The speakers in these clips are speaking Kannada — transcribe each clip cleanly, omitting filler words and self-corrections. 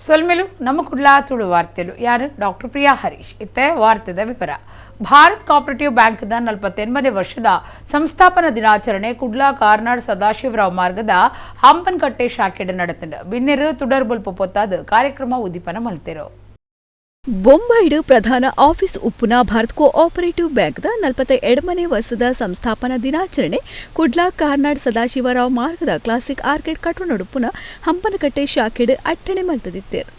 ಸೊಲ್ಮೆಲು ನಮ್ಮ ಕುಡ್ಲಾ ತುಳು ವಾರ್ತೆಲು ಯಾರು ಡಾಕ್ಟರ್ ಪ್ರಿಯಾ ಹರೀಶ್ ಇತ್ತೆ ವಾರ್ತೆದ ವಿವರ. ಭಾರತ್ ಕೋಆಪರೇಟಿವ್ ಬ್ಯಾಂಕ್ದ 48ನೇ ವರ್ಷದ ಸಂಸ್ಥಾಪನಾ ದಿನಾಚರಣೆ ಕುಡ್ಲಾ ಕಾರ್ನಾಡ್ ಸದಾಶಿವರಾವ್ ಮಾರ್ಗದ ಹಂಪನಕಟ್ಟೆ ಶಾಖೆಡ್ ನಡೆತಂಡ ಬಿನ್ನೆರು ತುಡರ್ಬುಲ್ ಪೊತ್ತಾದ ಕಾರ್ಯಕ್ರಮ ಉದ್ದೀಪನ ಮಲ್ತೆರು. ಬೊಂಬೈಡು ಪ್ರಧಾನ ಆಫೀಸ್ ಉಪ್ಪುನ ಭಾರತ್ ಕೋಆಪರೇಟಿವ್ ಬ್ಯಾಂಕ್ದ 42ನೇ ವರ್ಷದ ಸಂಸ್ಥಾಪನಾ ದಿನಾಚರಣೆ ಕುಡ್ಲಾ ಕಾರ್ನಾಡ್ ಸದಾಶಿವರಾವ್ ಮಾರ್ಗದ ಕ್ಲಾಸಿಕ್ ಆರ್ಕಿಡ್ ಕಟ್ಟುನಡುಪುನ ಹಂಪನಕಟ್ಟೆ ಶಾಖೆಡ್ ಅಟ್ಟಣೆ ಮಲ್ತದಿತ್ತೇರು.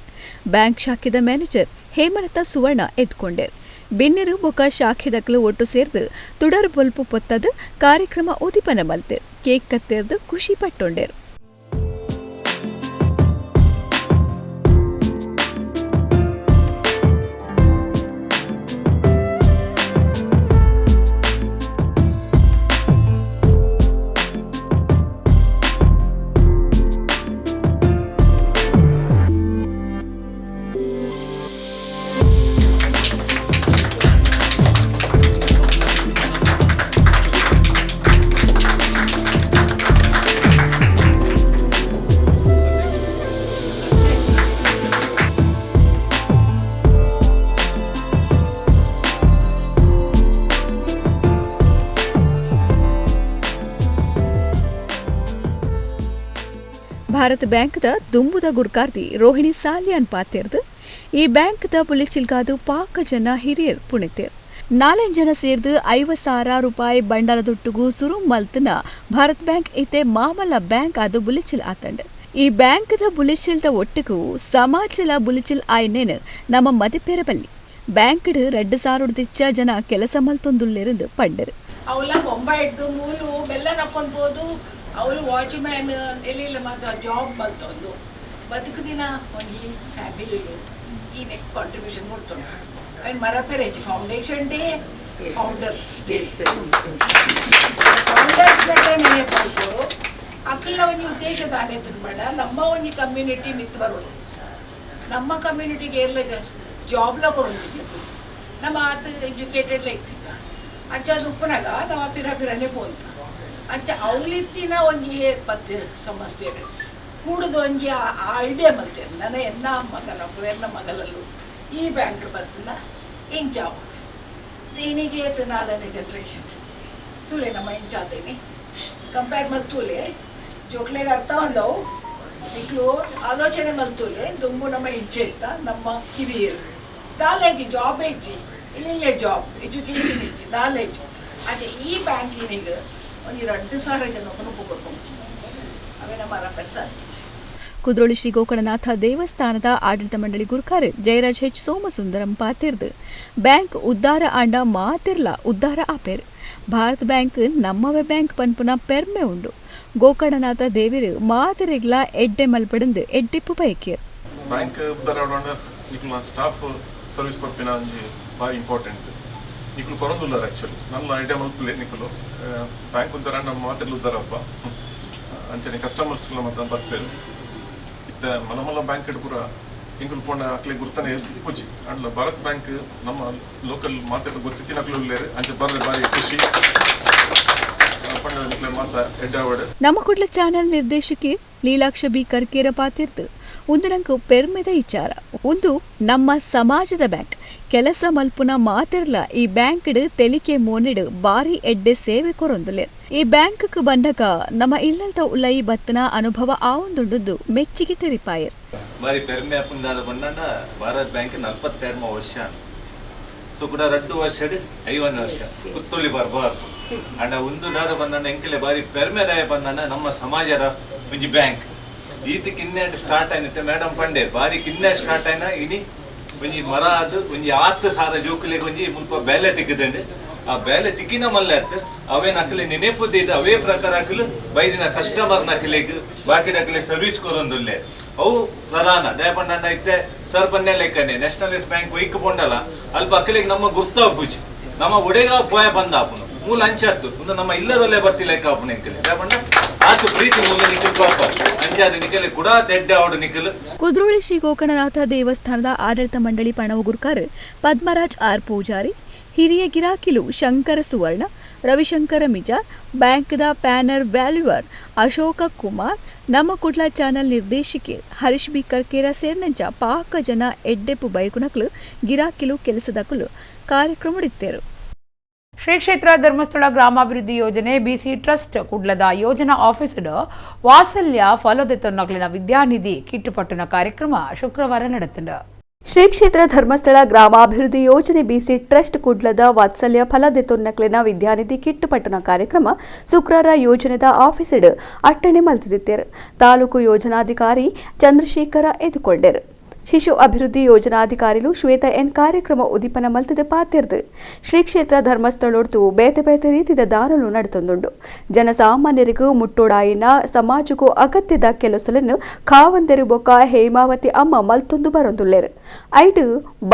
ಬ್ಯಾಂಕ್ ಶಾಖೆದ ಮ್ಯಾನೇಜರ್ ಹೇಮಲತಾ ಸುವರ್ಣ ಎದ್ಕೊಂಡೇರು. ಬಿನ್ನೆರು ಬೊಕ ಶಾಖೆದಕ್ಲು ಒಟ್ಟು ಸೇರ್ದು ತುಡರ್ ಬೊಲ್ಪು ಪೊತ್ತದ ಕಾರ್ಯಕ್ರಮ ಉದ್ದೀಪನ ಮಲ್ತೇರು. ಕೇಕ್ ಕತ್ತೇರ್ದು ಖುಷಿ ಪಟ್ಟೊಂಡೇರು. ಭಾರತ ಬ್ಯಾಂಕ್ದ ದುಂಬುದ ಗುರ್ಕಾರ್ದಿ ರೋಹಿಣಿ ಸಾಲ್ಯಾನ್ ಪಾತೆರ್ದು ಈ ಬ್ಯಾಂಕ್ದ ಪುಲಿಚಿಲ್ಗಾದು ಪಾಕ ಜನ ಹಿರಿಯರ್ ಪುಣಿತೇರ್. 4 ಜನ ಸೇರ್ದು 50,000 ರೂಪಾಯಿ ಬಂಡಲದೊಟ್ಟುಗೂ ಸುರು ಮಲ್ತನ ಭಾರತ್ ಬ್ಯಾಂಕ್ ಇತ್ತೆ ಮಾಮಲ ಬ್ಯಾಂಕ್ ಅದು ಬುಲಿಚಿಲ್ ಆತಂಡ. ಈ ಬ್ಯಾಂಕ್ದ ಬುಲಿಚಿಲ್ದ ಒಟ್ಟಿಗೂ ಸಮಾಜಲ ಬುಲಿಚಿಲ್ ಆಯ್ನೇನು ನಮ್ಮ ಮದಿಪೇರಬಲ್ಲಿ ಬ್ಯಾಂಕ್ಡ್ 2,000 ದಿಚ್ಚ ಜನ ಕೆಲಸ ಮಲ್ತೊಂದುಲ್ಲೆರಂದು ಪಂಡರು. ಅವಳ ಬೊಂಬಾಯಿಡ್ದು ಮೂಲು ಬೆಲ್ಲ ನಕ್ಕೊಂಡ್ಬೋದು. ಅವಳು ವಾಚ್ಮ್ಯಾನ್ ಎಲ್ಲಿಲ್ಲ ಮಾತ್ರ ಜಾಬ್ ಬಂತಂದು ಬದುಕು ದಿನ ಒಂದು ಫ್ಯಾಮಿಲಿಲು ಈ ನೆಕ್ ಕಾಂಟ್ರಿಬ್ಯೂಷನ್ ಕೊಡ್ತಂಡು. ಆ್ಯಂಡ್ ಮರಪೆರೇಜ್ foundation day founders day founders day ನೆನಪು ಅಕ್ಕಲ ಒಂದು ಉದ್ದೇಶ ದಾನೆ ಬೇಡ ನಮ್ಮ ಒಂದು ಕಮ್ಯುನಿಟಿ ಮಿತ್ ಬರೋದು ನಮ್ಮ ಕಮ್ಯುನಿಟಿಗೆ ಎಲ್ಲ ಜಾಬ್ಲ ಕೊರೊಂದಿದ್ದು ನಮ್ಮ ಆತ ಎಜುಕೇಟೆಡ್ಲ ಇತ್ತಿದ್ದ ಅಜ್ಜದು ಉಪ್ಪನಾಗ ನಾವು ಪಿರನೆ ಪೋಂತ ಅಂಚ ಅವಳಿತ್ತಿನ ಒಂಜಿ ಪತ್ತು ಸಮಸ್ಯೆ ಕೂಡುದು ಒಂಜಿ ಐಡಿಯಾ ಬಂತೆ ನನ್ನ ಎನ್ನ ಮಗನ ಎನ್ನ ಮಗಲಲ್ಲೂ ಈ ಬ್ಯಾಂಕ್ ಬರ್ತನ ಇಂಚಾವು ದೀನಿಗೆ 4ನೇ ಜನರೇಷನ್ಸ್ ತೂಲೆ ನಮ್ಮ ಇಂಚಾತೇನೆ ಕಂಪೇರ್ ಮಲ್ತೂಲೆ ಜೋಕ್ಲೆಗೆ ಅರ್ಥ ಒಂದವು ಇಕ್ಲು ಆಲೋಚನೆ ಮಲ್ತೂಲೆ ದುಂಬು ನಮ್ಮ ಇಂಚೆ ಇತ್ತ ನಮ್ಮ ಹಿರಿಯರು ದಾಲೇಜಿ ಜಾಬ್ ಹೆಚ್ಚಿ ಇಲ್ಲಿಲ್ಲೇ ಜಾಬ್ ಎಜುಕೇಷನ್ ಹೆಚ್ಚಿ ದಾಲೇಜಿ ಆಚೆ ಈ ಬ್ಯಾಂಕಿನಿಗೆ ಒಂದು 2,000 ಜನ ಕೊಡ್ಕೊಂಡು ಅವೇ ನಮ್ಮ ಕುದ್ರೋಳಿ ಶ್ರೀ ಗೋಕರ್ಣನಾಥ ದೇವಸ್ಥಾನದ ಆಡಳಿತ ಮಂಡಳಿ ಗುರುಕಾರ ಜಯರಾಜ್ ಹೆಚ್ ಸೋಮಸುಂದರಂ ಪಾತಿರ್ದು ಬ್ಯಾಂಕ್ ಉದ್ದಾರ ಆಂಡ ಮಾತಿರ್ಲ ಉದ್ದಾರ ಆಪೇರು. ಭಾರತ್ ಬ್ಯಾಂಕ್ ನಮ್ಮವೇ ಬ್ಯಾಂಕ್ ಪನ್ಪುನ ಪೆರ್ಮೆ ಉಂಡು. ಗೋಕರ್ಣನಾಥ ದೇವಿರು ಮಾತಿರೆಗ್ಲ ಎಡ್ಡೆ ಮಲ್ಪಡಂದು ಎಡ್ಡಿಪ್ಪು ಬೈಕೇರು. ಬ್ಯಾಂಕ್ ಉದ್ದಾರ ಆಡೋಣ ಸ್ಟಾಫ್ ಸರ್ವಿಸ್ ಪರ್ಪಿನ ಭಾರಿ ಇಂಪಾರ್ಟೆಂಟ್ ನಿಕ್ಲು ಕೊರೊಂದುಲ್ಲಾರ ಆ್ಯಕ್ಚುಲಿ ನನ್ನ ಐಡಿಯಾ ಮಲ್ಪಲೆ ನಿಕ್ಲು ಬ್ಯಾಂಕ್ ಉದ್ದಾರ ನಮ್ಮ ಮಾತಿರ್ಲು ಉದ್ದಾರಪ್ಪ ಅಂಚನೆ ಕಸ್ಟಮರ್ಸ್ಗಳ ಮತ್ತು ಬರ್ಪೇರು ಇತ್ತ ಮಲಮಲ್ಲ ಬ್ಯಾಂಕ್ ಪೂರ ಹಿಂಗುಲ್ ಪೋಂಡ ಅಕ್ಲೆ ಗುರ್ತಾನೆ ಪೂಜಿ ಅಂಡ್ ಭಾರತ್ ಬ್ಯಾಂಕ್ ನಮ್ಮ ಲೋಕಲ್ ಮಾತಾಡ ಗೊತ್ತಿತ್ತಿನ ಅಕ್ಲು ಉಳ್ಳೇರು ಅಂಚೆ ಬರ್ರೆ ಬಾರಿ ಖುಷಿ ಮಾತಾ ಎಡ್ಡಾವಡೆ. ನಮ್ಮ ಕುಡ್ಲ ಚಾನೆಲ್ ನಿರ್ದೇಶಕಿ ಲೀಲಾಕ್ಷ ಬಿ ಕರ್ಕೇರ ಪಾತಿರ್ದು ಒಂದರಂಕು ಪೆರ್ಮೆದ ವಿಚಾರ ಒಂದು ನಮ್ಮ ಸಮಾಜದ ಬ್ಯಾಂಕ್ ಕೆಲಸ ಮಲ್ಪುನ ಮಾತಿರ್ಲ ಈ ಬ್ಯಾಂಕ್ಡ್ ತೆಲಿಕೆ ಮೋನಿಡ್ ಬಾರಿ ಎಡ್ಡೆ ಸೇವೆ ಕೊರೊಂದುಲೆ. ಈ ಬ್ಯಾಂಕ್ ಬಂಡಗ ನಮ್ಮ ಇಲ್ಲದ ಉಳ್ಳೈ ಬತ್ತನ ಅನುಭವ ಆವೊಂದುಂಡು ಮೆಚ್ಚಿಗೆ ತೆರಿಪಾಯರ್. ಬಾರಿ ಪೆರ್ಮೆ ಅಪ್ಪಂದಾದ ಬಂಡ ಭಾರತ್ ಬ್ಯಾಂಕ್ 42 ವರ್ಷ ಸೊ ಕೂಡ 2 ವರ್ಷ 5 ವರ್ಷ ಪುತ್ತೂಳಿ ಬರ್ಬಾರ್ದು ಅಂಡ ಒಂದು ದಾರ ಬಂದ ಎಂಕಲೆ ಬಾರಿ ಪೆರ್ಮೆದಾಯ ಬಂದ ನಮ್ಮ ಸಮಾಜದ ಒಂಜಿ ಬ್ಯಾಂಕ್ ಈತ ಕಿನ್ನೆ ಸ್ಟಾರ್ಟ್ ಆಯ್ನತ್ತೆ ಮೇಡಮ್ ಪಂಡೆ ಬಾರಿ ಕಿನ್ನೆ ಸ್ಟಾರ್ಟ್ ಆಯ್ನ ಇನಿ ಒಂಜಿ ಮರ ಅದು ಒಂಜಿ 10,000 ಜೋಕುಲೆಗೆ ಒಂಜಿ ಮುಲ್ಪ ಬೇಲೆ ತಿಕ್ಕಿದಂಡು ಆ ಬೇಲೆ ತಿಕ್ಕಿನ ಮಲ್ಲ ಅವೇನು ಅಕ್ಕಲೆ ನೆನೆಪುದ್ದ ಅವೇ ಪ್ರಕಾರ ಅಕ್ಕಲು ಬೈದಿನ ಕಸ್ಟಮರ್ ನಕಲೆಗ್ ಬಾಕಿ ನಕಲೆ ಸರ್ವಿಸ್ ಕೊರೊಂದುಲ್ಲೆ ಅವು ಪ್ರಧಾನ ದಯಪಂಡ ಇತ್ತೆ ಸರ್ಪನ್ನೆ ಲೆಕ್ಕನೆ ನ್ಯಾಷನಲೈಸ್ ಬ್ಯಾಂಕ್ ವೈಕ್ ಪೊಂಡಲ್ಲ ಅಲ್ಪ ಅಕ್ಕಲಿಗೆ ನಮ್ಮ ಗುರ್ತಾವ್ ಪೂಜಿ ನಮ್ಮ ಒಡೆಗ ಪೋಯ ಬಂದ ಆಪುನು ಮೂಲ ಅಂಚತ್ತು ಒಂದು ನಮ್ಮ ಇಲ್ಲದಲ್ಲೇ ಬರ್ತಿ ಲೆಕ್ಕ ಆಪುನ ಎಂಕಲೆ ದಯಪಂಡ ಆತು ಪ್ರೀತಿ ಮೂಲ ನಿಖಲ್ ಪಾಪ ಅಂಚಾದ ನಿಖಲೆ ಕೂಡ ತೆಡ್ಡೆ ಅವಡು ನಿಖಲ್. ಕುದ್ರೋಳಿ ಶ್ರೀ ಗೋಕರ್ಣನಾಥ ದೇವಸ್ಥಾನದ ಆಡಳಿತ ಮಂಡಳಿ ಪಣವ ಗುರುಕಾರ ಪದ್ಮರಾಜ್ ಆರ್ ಪೂಜಾರಿ, ಹಿರಿಯ ಗಿರಾಕಿಲು ಶಂಕರ ಸುವರ್ಣ, ರವಿಶಂಕರ ಮಿಜಾರ್, ಬ್ಯಾಂಕ್ದ ಪ್ಯಾನರ್ ವ್ಯಾಲ್ಯೂವರ್ ಅಶೋಕ ಕುಮಾರ್, ನಮ್ಮ ಕುಡ್ಲ ಚಾನಲ್ ನಿರ್ದೇಶಕಿ ಹರೀಶ್ ಬಿ ಕರ್ಕೇರ ಸೇರಿನಂಚ ಪಾಕ ಜನ ಎಡ್ಡೆಪ್ಪು ಬೈಕುನಕ್ಲು ಗಿರಾಕಿಲು ಕೆಲಸದಕಲು ಕಾರ್ಯಕ್ರಮ ಇತ್ತೇರು. ಶ್ರೀ ಕ್ಷೇತ್ರ ಧರ್ಮಸ್ಥಳ ಗ್ರಾಮಾಭಿವೃದ್ಧಿ ಯೋಜನೆ ಬಿಸಿ ಟ್ರಸ್ಟ್ ಕುಡ್ಲದ ಯೋಜನಾ ಆಫೀಸರ್ ವಾತ್ಸಲ್ಯ ಫಲದೆತ್ತೊನ್ನಕ್ಲಿನ ವಿದ್ಯಾನಿಧಿ ಕಿಟ್ಟುಪಟ್ಟಣ ಕಾರ್ಯಕ್ರಮ ಶುಕ್ರವಾರ ನಡೆತಂಡ. ಶ್ರೀ ಕ್ಷೇತ್ರ ಧರ್ಮಸ್ಥಳ ಗ್ರಾಮಾಭಿವೃದ್ಧಿ ಯೋಜನೆ ಬಿಸಿ ಟ್ರಸ್ಟ್ ಕುಡ್ಲದ ವಾತ್ಸಲ್ಯ ಫಲದೆತ್ತೊನ್ನಕ್ಲಿನ ವಿದ್ಯಾನಿಧಿ ಕಿಟ್ಟುಪಟ್ಟಣ ಕಾರ್ಯಕ್ರಮ ಶುಕ್ರವಾರ ಯೋಜನೆದ ಆಫೀಸರ್ ಅಟ್ಟಣೆ ಮಲ್ತಿದ್ದರು. ತಾಲೂಕು ಯೋಜನಾಧಿಕಾರಿ ಚಂದ್ರಶೇಖರ ಎದುಕೊಂಡರು. ಶಿಶು ಅಭಿವೃದ್ಧಿ ಯೋಜನಾಧಿಕಾರಿಲು ಶ್ವೇತಾ ಎನ್ ಕಾರ್ಯಕ್ರಮ ಉದ್ದೀಪನ ಮಲ್ತಿದ ಪಾತಿರ್ದು. ಶ್ರೀ ಕ್ಷೇತ್ರ ಧರ್ಮಸ್ಥಳೊಡ್ತು ಬೇತೆ ಬೇತೆ ರೀತಿಯ ದಾನಲು ನಡೆತೊಂದುಂಡು. ಜನಸಾಮಾನ್ಯರಿಗೂ ಮುಟ್ಟೋಡಾಯಿನ ಸಮಾಜಕ್ಕೂ ಅಗತ್ಯದ ಕೆಲಸలను ಕಾವಂದೆರು ಬೊಕ್ಕ ಹೇಮಾವತಿ ಅಮ್ಮ ಮಲ್ತೊಂದು ಬರೊಂದುಲ್ಲೇರು. ಐಟು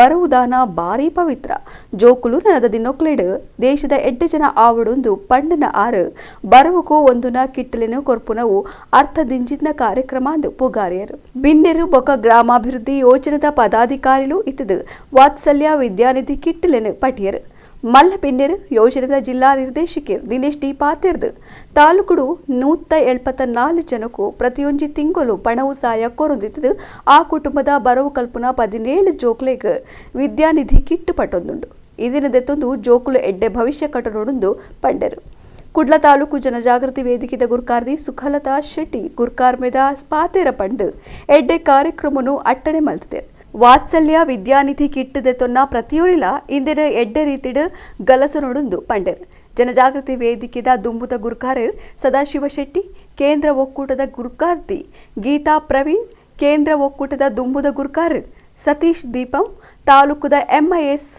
ಬರುವುದಾನ ಬಾರಿ ಪವಿತ್ರ ಜೋಕುಲು ನನದ ದಿನೊಕ್ಲೇಡು ದೇಶದ 8 ಜನ ಆವಡೊಂದು ಪಂಡನ ಆರು ಬರವುಕು ಒಂದುನ ಕಿಟ್ಟಲಿನ ಕೊರ್ಪುನವು ಅರ್ಥದಿಂಜಿನ ಕಾರ್ಯಕ್ರಮ ಅಂದು ಪುಗಾರಿಯರು. ಬಿನ್ನೆರು ಬೊಕ್ಕ ಗ್ರಾಮಾಭಿವೃದ್ಧಿ ಯೋಜನೆದ ಪದಾಧಿಕಾರಿಲು ಇತ್ತದು ವಾತ್ಸಲ್ಯ ವಿದ್ಯಾನಿಧಿ ಕಿಟ್ಟಲೆನು ಪಟಿಯರು. ಮಲ್ಲ ಪಿನ್ನೆರು ಯೋಜನೆದ ಜಿಲ್ಲಾ ನಿರ್ದೇಶಕಿ ದಿನೇಶ್ ಡಿ ಪಾತಿರ್ದು. ತಾಲೂಕುಡು 174 ಜನಕ್ಕೂ ಪ್ರತಿಯೊಂದು ತಿಂಗಳು ಪಣವು ಸಹಾಯ ಕೊರೊಂದಿತ್ತದು. ಆ ಕುಟುಂಬದ ಬರವು ಕಲ್ಪನ 17 ಜೋಕ್ಲೆಗ್ ವಿದ್ಯಾನಿಧಿ ಕಿಟ್ಟು ಪಟ್ಟೊಂದುಂಡು. ಇದನ್ನದೆತ್ತೊಂದು ಜೋಕುಲು ಎಡ್ಡೆ ಭವಿಷ್ಯ ಕಟ್ಟನೊಂದು ಪಂಡರು. ಕುಡ್ಲ ತಾಲೂಕು ಜನಜಾಗೃತಿ ವೇದಿಕೆದ ಗುರ್ಕಾರ್ದಿ ಸುಖಲತಾ ಶೆಟ್ಟಿ ಗುರ್ಕಾರ್ ಮೇದ ಪಾತೇರ ಪಂಡು ಎಡ್ಡೆ ಕಾರ್ಯಕ್ರಮನು ಅಟ್ಟಣೆ ಮಲ್ತಿದೆ. ವಾತ್ಸಲ್ಯ ವಿದ್ಯಾನಿಧಿ ಕಿಟ್ಟದೆತ್ತೊನ್ನ ಪ್ರತಿಯೊರಿಲ ಇಂದಿನ ಎಡ್ಡೆ ರೀತಿಡ್ ಗಲಸನೊಡೊಂದು ಪಂಡರ್. ಜನಜಾಗೃತಿ ವೇದಿಕೆದ ದುಂಬುದ ಗುರ್ಕಾರರ್ ಸದಾಶಿವ ಶೆಟ್ಟಿ, ಕೇಂದ್ರ ಒಕ್ಕೂಟದ ಗುರ್ಕಾರ್ತಿ ಗೀತಾ ಪ್ರವೀಣ್, ಕೇಂದ್ರ ಒಕ್ಕೂಟದ ದುಂಬುದ ಗುರ್ಕಾರರ್ ಸತೀಶ್ ದೀಪಂ, ತಾಲೂಕುದ ಎಂಐಎಸ್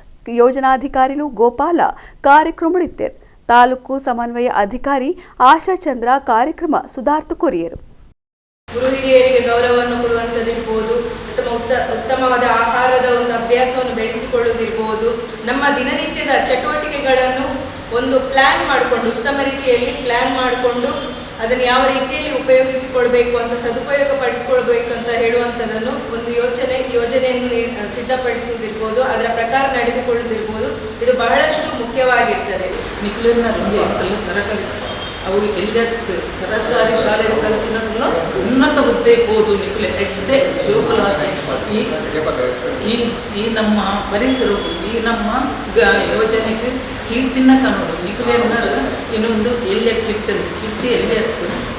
ಯೋಜನಾಧಿಕಾರಿಲು ಗೋಪಾಲ ಕಾರ್ಯಕ್ರಮ ಇತ್ತೇರು. ತಾಲೂಕು ಸಮನ್ವಯ ಅಧಿಕಾರಿ ಆಶಾ ಚಂದ್ರ ಕಾರ್ಯಕ್ರಮ ಸುಧಾರ್ಥ ಕೊರಿಯರು. ಗುರು ಹಿರಿಯರಿಗೆ ಗೌರವವನ್ನು ಕೊಡುವಂಥದ್ದಿರ್ಬೋದು, ಉತ್ತಮವಾದ ಆಹಾರದ ಒಂದು ಅಭ್ಯಾಸವನ್ನು ಬೆಳೆಸಿಕೊಳ್ಳುವುದಿರ್ಬೋದು, ನಮ್ಮ ದಿನನಿತ್ಯದ ಚಟುವಟಿಕೆಗಳನ್ನು ಒಂದು ಪ್ಲ್ಯಾನ್ ಮಾಡಿಕೊಂಡು ಉತ್ತಮ ರೀತಿಯಲ್ಲಿ ಪ್ಲ್ಯಾನ್ ಮಾಡಿಕೊಂಡು ಅದನ್ನು ಯಾವ ರೀತಿಯಲ್ಲಿ ಉಪಯೋಗಿಸಿಕೊಳ್ಬೇಕು ಅಂತ ಸದುಪಯೋಗ ಪಡಿಸಿಕೊಳ್ಬೇಕು ಅಂತ ಹೇಳುವಂಥದ್ದನ್ನು ಒಂದು ಯೋಜನೆಯನ್ನು ಸಿದ್ಧಪಡಿಸುವುದಿರ್ಬೋದು, ಅದರ ಪ್ರಕಾರ ನಡೆದುಕೊಳ್ಳುವುದಿರ್ಬೋದು, ಇದು ಬಹಳಷ್ಟು ಮುಖ್ಯವಾಗಿರ್ತದೆ. ನಿಖಿಲನ್ನ ರಂಜೆ ಕಲ್ಲು ಸರಕಾರಿ ಅವು ಎಲ್ಲತ್ತು ಸರಕಾರಿ ಶಾಲೆಗೆ ಕಲ್ತಿನೂ ಉನ್ನತ ಹುದ್ದೆ ಇರ್ಬೋದು. ನಿಖಿಲ ಎಡ್ಡೆ ಜೋಕುಲ ಈ ನಮ್ಮ ಪರಿಸರವು ಈ ನಮ್ಮ ಯೋಜನೆಗೆ ಕೀರ್ತಿನ ಕನ್ನಡ ನಿಖಿಲೆನ್ನರು ಇನ್ನೊಂದು ಎಲ್ಲೆ ಕಿಟ್ಟಂದು ಕಿಟ್ಟಿ ಎಲ್ಲೆ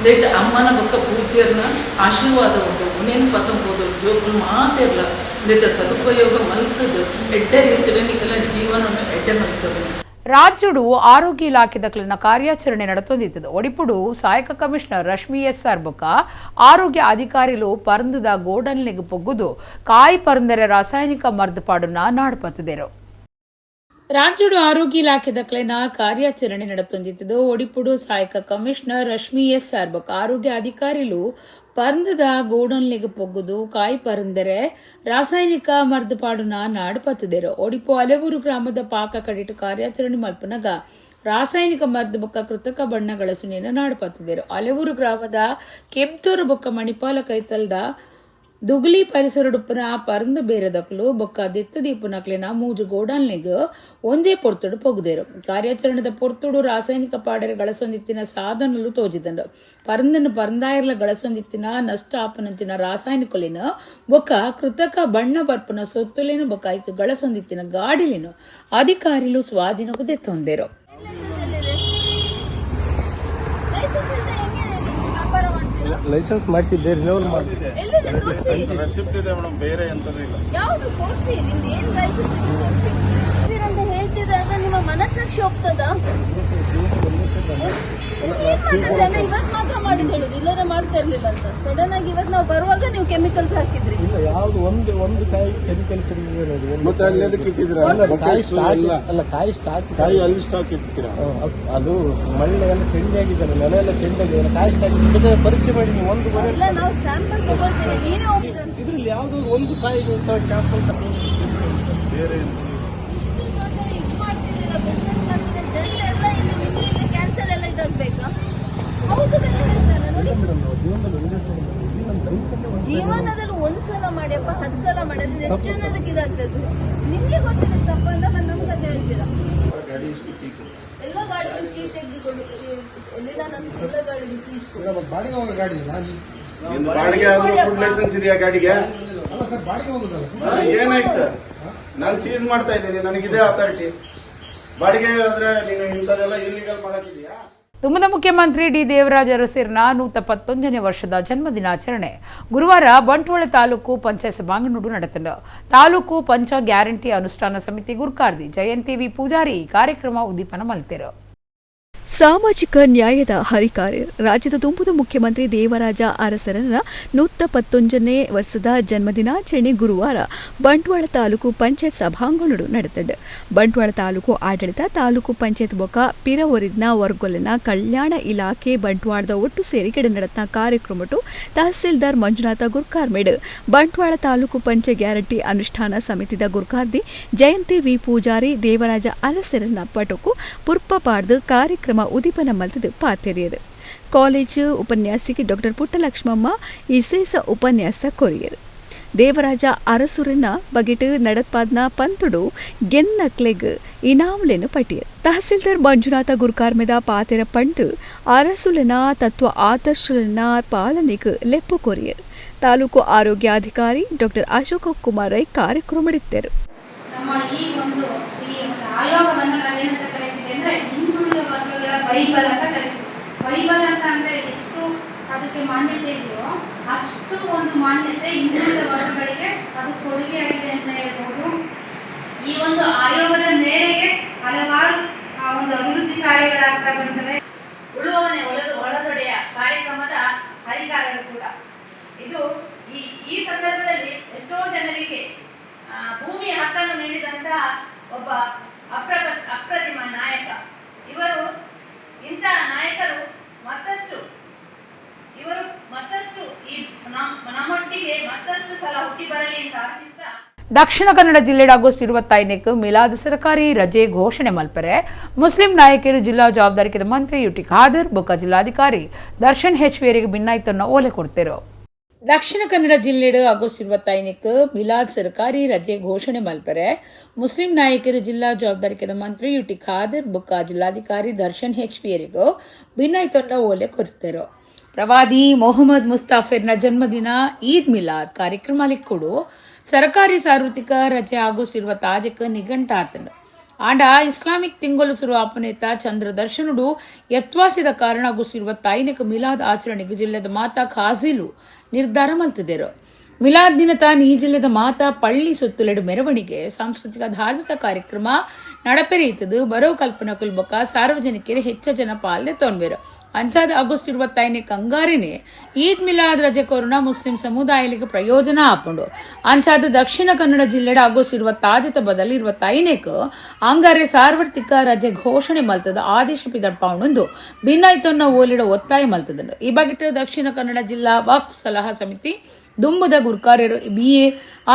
ದೆಡ್ ಅಮ್ಮನ ಬೊಕ್ಕ ಪೂಜ್ಯರ್ನ ಆಶೀರ್ವಾದ ಉಂಟು. ಉನೇನು ಪತ್ತಂಬೋದು ಜೋಕುಲು ಮಾತಿರಲ್ಲ ಇದಕ್ಕೆ ಸದುಪಯೋಗ ಮಲ್ತದ್ದು ಎಡ್ಡೆ ರೀತಿಯಲ್ಲಿ ನಿಖಿಲ ಜೀವನವನ್ನು ಎಡ್ಡೆ ಮಲ್ತದೆ. ರಾಜ್ಯಡು ಆರೋಗ್ಯ ಇಲಾಖೆದಕ್ಲಿನ ಕಾರ್ಯಾಚರಣೆ ನಡೆತೊಂದಿತ್ತದು. ಒಡಿಪುಡು ಸಹಾಯಕ ಕಮಿಷನರ್ ರಶ್ಮಿ ಎಸ್.ಆರ್ ಬೊಕ್ಕ ಆರೋಗ್ಯ ಅಧಿಕಾರಿಲು ಪರಂದದ ಗೋಡನ್ಲಿಗೆ ಪೊಗ್ಗುದು ಕಾಯಿ ಪರಂದರೆ ರಾಸಾಯನಿಕ ಮರ್ದಪಾಡುನ ನಾಡ್ಪತ್ತಿದರು. ರಾಜ್ಯಡು ಆರೋಗ್ಯ ಇಲಾಖೆದಕ್ಲಿನ ಕಾರ್ಯಾಚರಣೆ ನಡೆತೊಂದಿತ್ತದು. ಒಡಿಪುಡು ಸಹಾಯಕ ಕಮಿಷನರ್ ರಶ್ಮಿ ಎಸ್.ಆರ್ ಬೊಕ್ಕ ಆರೋಗ್ಯ ಅಧಿಕಾರಿಲು ಪರಂದದ ಗೋಡನ್ಲಿಗೆ ಪೊಗ್ಗುದು ಕಾಯಿ ಪರಂದರೆ ರಾಸಾಯನಿಕ ಮರ್ದಪಾಡುನ ನಾಡ್ಪತ್ತಿದರು. ಒಡಿಪು ಅಲೆವೂರು ಗ್ರಾಮದ ಪಾಕ ಕಡಿಟ್ಟು ಕಾರ್ಯಾಚರಣೆ ಮಲ್ಪನಾಗ ರಾಸಾಯನಿಕ ಮರ್ದ ಬೊಕ್ಕ ಕೃತಕ ಬಣ್ಣಗಳ ಸುನೇನ ನಾಡ್ಪತ್ತಿದರು. ಅಲೆವೂರು ಗ್ರಾಮದ ಕೆಂಪ್ತೂರು ಬೊಕ್ಕ ಮಣಿಪಾಲ ಕೈತಲ್ದ ದುಗ್ಲಿ ಪರಿಸರಡುಪ್ಪನ ಪರಂದು ಬೇರೆದಕ್ಲು ಬೊಕ್ಕ ದಿತ್ತದೀಪುನಕ್ಲಿನ ಮೂಜು ಗೋಡನ್ಲಿಗೆ ಒಂದೇ ಪೊರ್ತುಡು ಪೊಗ್ದೇರು. ಕಾರ್ಯಾಚರಣೆದ ಪೊರ್ತುಡು ರಾಸಾಯನಿಕ ಪಾಡರೆ ಗಳಸೊಂದಿತ್ತಿನ ಸಾಧನಲು ತೋಜಿದಂಡು. ಪರಂದನ್ನು ಪರಂದಾಯರ್ಲ ಗಳಸೊಂದಿತ್ತಿನ ನಷ್ಟ ಆಪನಂಚಿನ ರಾಸಾಯನಿಕಲಿನ ಬೊಕ್ಕ ಕೃತಕ ಬಣ್ಣ ಬರ್ಪನ ಸೊತ್ತುಲಿನ ಬೊಕ್ಕ ಐಕ ಗಳಸೊಂದಿತ್ತಿನ ಗಾಡಿಲಿನ ಅಧಿಕಾರಿಲು ಸ್ವಾಧೀನಕ್ಕೂ ದೆತ್ತೊಂದೇರು. ಲೈಸೆನ್ಸ್ ಮಾಡಿಸಿದ್ದೆ ರಿನೋವಲ್ ಮಾಡಿ ರೆಸಿಪ್ಟ್ ಇದೆ ಮೇಡಮ್, ಬೇರೆ ಎಂತದೂ ಇಲ್ಲ. ಯಾವುದು ತೋರಿಸಿ ನಿಮ್ದು ಏನು ಲೈಸೆನ್ಸ್ ಇದೆ ತೋರಿಸಿ ಅಂತ ಹೇಳ್ತಿದ್ದಾಗ ನಿಮ್ಮ ಮನಸ್ಸಾಕ್ಷಿ ಹೋಗ್ತದ? ಇವತ್ತು ಮಾತ್ರ ಮಾಡಿದ್ ಹೇಳುದು, ಇಲ್ಲದ್ರೆ ಮಾಡ್ತಾ ಇರ್ಲಿಲ್ಲ ಅಂತ. ಸಡನ್ ಆಗಿ ಇವತ್ತು ನಾವು ಬರುವಾಗ ನೀವು ಕೆಮಿಕಲ್ಸ್ ಹಾಕಿದ್ರಿ. ಇಲ್ಲ, ಯಾವ್ದು ಒಂದು ಕಾಯಿ ಕೆಮಿಕಲ್ಸ್ ಮತ್ತೆ ಅಲ್ಲಿ ಅದಕ್ಕೆ ಇಟ್ಟಿದ್ದೀರಾ? ಅಲ್ಲ, ಕಾಯಿ ಸ್ಟಾಕ್ ಅಲ್ಲಿ ಸ್ಟಾಕ್ ಇಟ್ಟಿದ್ದೀರಾ? ಅದು ಮಣ್ಣು ಎಲ್ಲ ಚೆಂಡಾಗಿದ್ದಾರೆ, ನೆಲ ಎಲ್ಲ ಚೆಂಡಾಗಿದ್ದಾರೆ, ಕಾಯಿ ಸ್ಟಾಕ್ ಪರೀಕ್ಷೆ ಮಾಡಿ ನೀವು ಒಂದು ಇಲ್ಲ, ನಾವು ಸ್ಯಾಂಪಲ್ ತಗೊಳ್ತೀವಿ, ನೀವೇ ಹೋಗ್ತೀರ. ಇದ್ರಲ್ಲಿ ಯಾವ್ದು ಒಂದು ಕಾಯಿ ಸ್ಯಾಂಪಲ್ ಬೇರೆ ಕ್ಯಾನ್ಸರ್ ಎಲ್ಲ ಇದಾಗಬೇಕಾ? ಹೌದು, ಜೀವನದಲ್ಲಿ ಒಂದ್ಸಲ ಮಾಡಿಯಪ್ಪ, 10 ಸಲ ಮಾಡಿದ್ರೆ ಎಷ್ಟು ಜನದಕ್ಕೆ ಇದಾಗ್ತದೆ. ನಿಮ್ಗೆ ಗೊತ್ತಿದೆ ತಪ್ಪ ಅಂತ ನಮ್ಗೆ ಹೇಳ್ತೀರಾ? ಗಾಡಿ ಇಷ್ಟು ಟೀಕು ಎಲ್ಲ ಗಾಡಿಗಳು ಕೀ ತೆಗೆದುಕೊಂಡು ಎಲ್ಲಿಲ್ಲ ನನ್ನ ಎಲ್ಲ ಗಾಡಿಗಳು ಕೀ ಇಸ್ಕೊಂಡು ಬಾಡಿಗೆ ಹೋಗೋ ಗಾಡಿ ಬಾಡಿಗೆ ಆದ್ರೂ ಫುಡ್ ಲೈಸೆನ್ಸ್ ಇದೆಯಾ ಗಾಡಿಗೆ? ಅಲ್ಲ ಸರ್, ಬಾಡಿಗೆ ಹೋಗೋದಲ್ಲ. ಏನಾಯ್ತು? ನಾನು ಸೀಸ್ ಮಾಡ್ತಾ ಇದ್ದೀನಿ, ನನಗಿದೆ ಅಥಾರಿಟಿ. ಬಾಡಿಗೆ ಆದ್ರೆ ನೀನು ಇಂಥದೆಲ್ಲ ಇಲ್ಲಿಗಲ್ ಮಾಡಕ್ಕಿದೆಯಾ? ದುಮ್ಮದ ಮುಖ್ಯಮಂತ್ರಿ ಡಿ ದೇವರಾಜ ಅರಸಿನ 121ನೇ ವರ್ಷದ ಜನ್ಮದಿನಾಚರಣೆ ಗುರುವಾರ ಬಂಟ್ವಾಳ ತಾಲೂಕು ಪಂಚಾಯತ್ ಸಭಾಂಗಣ ನಡೆಯಿತು. ತಾಲೂಕು ಪಂಚ ಗ್ಯಾರಂಟಿ ಅನುಷ್ಠಾನ ಸಮಿತಿ ಗುರುಕಾರ್ತಿ ಜಯಂತಿ ವಿ ಪೂಜಾರಿ ಕಾರ್ಯಕ್ರಮ ಉದ್ದೀಪನ ಮಲ್ತಿರು. ಸಾಮಾಜಿಕ ನ್ಯಾಯದ ಹರಿಕಾರ್ಯ ರಾಜ್ಯದ ದುಂಬುದ ಮುಖ್ಯಮಂತ್ರಿ ದೇವರಾಜ ಅರಸರನ 121ನೇ ವರ್ಷದ ಜನ್ಮದಿನಾಚರಣೆ ಗುರುವಾರ ಬಂಟ್ವಾಳ ತಾಲೂಕು ಪಂಚಾಯತ್ ಸಭಾಂಗಣ ನಡೆದಿದೆ. ಬಂಟ್ವಾಳ ತಾಲೂಕು ಆಡಳಿತ, ತಾಲೂಕು ಪಂಚಾಯತ್ ಬೊಕ ಪಿರವರಿದ್ನ ವರ್ಗೊಲಿನ ಕಲ್ಯಾಣ ಇಲಾಖೆ ಬಂಟ್ವಾಳದ ಒಟ್ಟು ಸೇರಿಕೆಡೆ ನಡೆದ ಕಾರ್ಯಕ್ರಮಟು ತಹಸೀಲ್ದಾರ್ ಮಂಜುನಾಥ ಗುರ್ಕಾರ್ಮೇಡ್, ಬಂಟ್ವಾಳ ತಾಲೂಕು ಪಂಚ ಗ್ಯಾರಂಟಿ ಅನುಷ್ಠಾನ ಸಮಿತಿದ ಗುರ್ಕಾರ್ದಿ ಜಯಂತಿ ವಿ ಪೂಜಾರಿ ದೇವರಾಜ ಅರಸರನ ಪಟಕು ಪುರ್ಪಪಾಡ್ದು ಕಾರ್ಯಕ್ರಮ ಉದ್ದೀಪನ ಮಲ್ತದು ಪಾತೆರಿಯರು. ಕಾಲೇಜು ಉಪನ್ಯಾಸಕಿ ಡಾಕ್ಟರ್ ಪುಟ್ಟಲಕ್ಷ್ಮಮ್ಮ ವಿಶೇಷ ಉಪನ್ಯಾಸ ಕೊರಿಯರು. ದೇವರಾಜ ಅರಸುರನ ಬಗೆಟ್ ನಡತ್ಪಾದ್ನ ಪಂತುಡು ಗೆನ್ನಕ್ಲೆಗ್ ಇನಾಮ್ಲೆನು ಪಟಿಯರ್. ತಹಸೀಲ್ದಾರ್ ಮಂಜುನಾಥ ಗುರ್ಕಾರ್ಮೆದ ಪಾತೆರ ಪಂಟ್ ಅರಸುಲನ ತತ್ವ ಆದರ್ಶನ ಪಾಲನೆಗೆ ಲೆಪ್ಪು ಕೊರಿಯರ್. ತಾಲೂಕು ಆರೋಗ್ಯಾಧಿಕಾರಿ ಡಾಕ್ಟರ್ ಅಶೋಕ ಕುಮಾರ್ ರೈ ಕಾರ್ಯಕ್ರಮ ಮಾಡಿದ್ದರು. ನಮ್ಮ ಈ ಒಂದು ಆಯೋಗವನ್ನು ನಾವೇನಂತ ಕರಿತೀವಿ ಅಂದ್ರೆ ಹಿಂದುಳಿದ ವರ್ಗಗಳ ಬೈಬಲ್ ಅಂತ ಕರಿತೀವಿ. ಬೈಬಲ್ ಅಂತ ಅಂದ್ರೆ ಎಷ್ಟು ಅದಕ್ಕೆ ಮಾನ್ಯತೆ ಇದೆಯೋ ಅಷ್ಟು ಒಂದು ಮಾನ್ಯತೆ ಹಿಂದುಳಿದ ವರ್ಗಗಳಿಗೆ ಅದು ಕೊಡುಗೆಯಾಗಿದೆ ಅಂತ ಹೇಳ್ಬೋದು. ಈ ಒಂದು ಆಯೋಗದ ಮೇರೆಗೆ ಹಲವಾರು ಒಂದು ಅಭಿವೃದ್ಧಿ ಕಾರ್ಯಗಳಾಗ್ತಾ ಬರ್ತವೆ. ಉಳುವವನೇ ಒಳದೊಡೆಯ ಕಾರ್ಯಕ್ರಮದ ಹರಿಕಾರರು ಕೂಡ ಇದು ಈ ಸಂದರ್ಭದಲ್ಲಿ ಎಷ್ಟೋ ಜನರಿಗೆ ಭೂಮಿಯ ಹಕ್ಕನ್ನು ನೀಡಿದಂತಹ ಒಬ್ಬ ಅಪ್ರತಿಮ ನಾಯಕ. ಇವರು ಇಂತಹ ನಾಯಕರು ಮತ್ತಷ್ಟು ಈ ನಮ್ಮೊಟ್ಟಿಗೆ ಮತ್ತಷ್ಟು ಸಲ ಹುಟ್ಟಿ ಬರಲಿ ಅಂತ ಆಶಿಸ್ತಾ ದಕ್ಷಿಣ ಕನ್ನಡ ಜಿಲ್ಲೆಯ ಆಗಸ್ಟ್ 25ಕ್ಕೆ ಮಿಲಾದ್ ಸರ್ಕಾರಿ ರಜೆ ಘೋಷಣೆ ಮಲ್ಪರೆ ಮುಸ್ಲಿಂ ನಾಯಕರು ಜಿಲ್ಲಾ ಜವಾಬ್ದಾರಿಕೆ ಮಂತ್ರಿ ಯುಟಿ ಖಾದರ್ ಬೊಕ್ಕ ಜಿಲ್ಲಾಧಿಕಾರಿ ದರ್ಶನ್ ಹೆಚ್ವೇರಿಗೆ ಭಿನ್ನಾಯ್ತನ್ನ ಓಲೆ ಕೊಡ್ತಿರು. ದಕ್ಷಿಣ ಕನ್ನಡ ಜಿಲ್ಲೆಯ ಆಗಸ್ಟ್ 25ಕ್ಕೆ ಮಿಲಾದ್ ಸರ್ಕಾರಿ ರಜೆ ಘೋಷಣೆ ಮಲ್ಪರೆ ಮುಸ್ಲಿಂ ನಾಯಕರು ಜಿಲ್ಲಾ ಜವಾಬ್ದಾರಿಕೆ ಮಂತ್ರಿ ಯುಟಿ ಖಾದರ್ ಬೊಕ್ಕ ಜಿಲ್ಲಾಧಿಕಾರಿ ದರ್ಶನ್ ಹೆಚ್ವೇರಿಗೂ ಭಿನ್ನಾಯ್ತನ್ನ ಓಲೆ ಕೊಡ್ತಿರು. ಪ್ರವಾದಿ ಮೊಹಮ್ಮದ್ ಮುಸ್ತಾಫಿರ್ನ ಜನ್ಮದಿನ ಈದ್ ಮಿಲಾದ್ ಕಾರ್ಯಕ್ರಮ ಕೊಡು ಸರ್ಕಾರಿ ಸಾರ್ವತ್ರಿಕ ರಜೆ ಆಗಸ್ಟ್ 25ಕ್ಕೆ ನಿಘಂಟಾತನು. ಆಂಡ ಇಸ್ಲಾಮಿಕ್ ತಿಂಗಳು ಶುರು ಆಪನೇತ ಚಂದ್ರ ದರ್ಶನುಡು ಯತ್ವಾಸಿದ ಕಾರಣ ಆಗಸ್ಟ್ 25ಕ್ಕೆ ಮಿಲಾದ್ ಆಚರಣೆಗೆ ಜಿಲ್ಲೆದ ಮಾತಾ ಖಾಜಿಲು ನಿರ್ಧಾರ ಮಲ್ತಿದ್ದರು. ಮಿಲಾದ್ ದಿನ ತಾನು ಈ ಜಿಲ್ಲೆದ ಮಾತಾ ಪಳ್ಳಿ ಸುತ್ತಲೆಡು ಮೆರವಣಿಗೆ ಸಾಂಸ್ಕೃತಿಕ ಧಾರ್ಮಿಕ ಕಾರ್ಯಕ್ರಮ ನಡಪೆರೆಯುತ್ತದೆ. ಬರೋ ಕಲ್ಪನಾ ಕುಲ್ಬಕ ಸಾರ್ವಜನಿಕರು ಹೆಚ್ಚು ಜನ ಪಾಲ್ದೆ ತೊಂಬೇರು. ಅಂಚಾದ ಆಗಸ್ಟ್ 25ನೇ ಕಂಗಾರಿನೇ ಈದ್ ಮಿಲಾದ್ ರಜೆ ಕೊರೋನಾ ಮುಸ್ಲಿಂ ಸಮುದಾಯಕ್ಕೆ ಪ್ರಯೋಜನ ಆಪುಂಡು. ಅಂಚಾದ ದಕ್ಷಿಣ ಕನ್ನಡ ಜಿಲ್ಲೆಡ ಆಗಸ್ಟ್ 25 ಬದಲು 25ಕ್ಕೆ ಅಂಗಾರೆ ಸಾರ್ವತ್ರಿಕ ರಜೆ ಘೋಷಣೆ ಮಲ್ತದ ಆದೇಶ ಪಿದಡ್ಪಾವಣೊಂದು ಭಿನ್ನಾಯ್ತನ್ನ ಓಲಿಡ ಒತ್ತಾಯ ಮಲ್ತದನು. ಈ ಬಗೆಟ್ ದಕ್ಷಿಣ ಕನ್ನಡ ಜಿಲ್ಲಾ ವಕ್ಫ್ ಸಲಹಾ ಸಮಿತಿ ದುಂಬುದ ಗುರ್ಕಾರ್ಯರು BA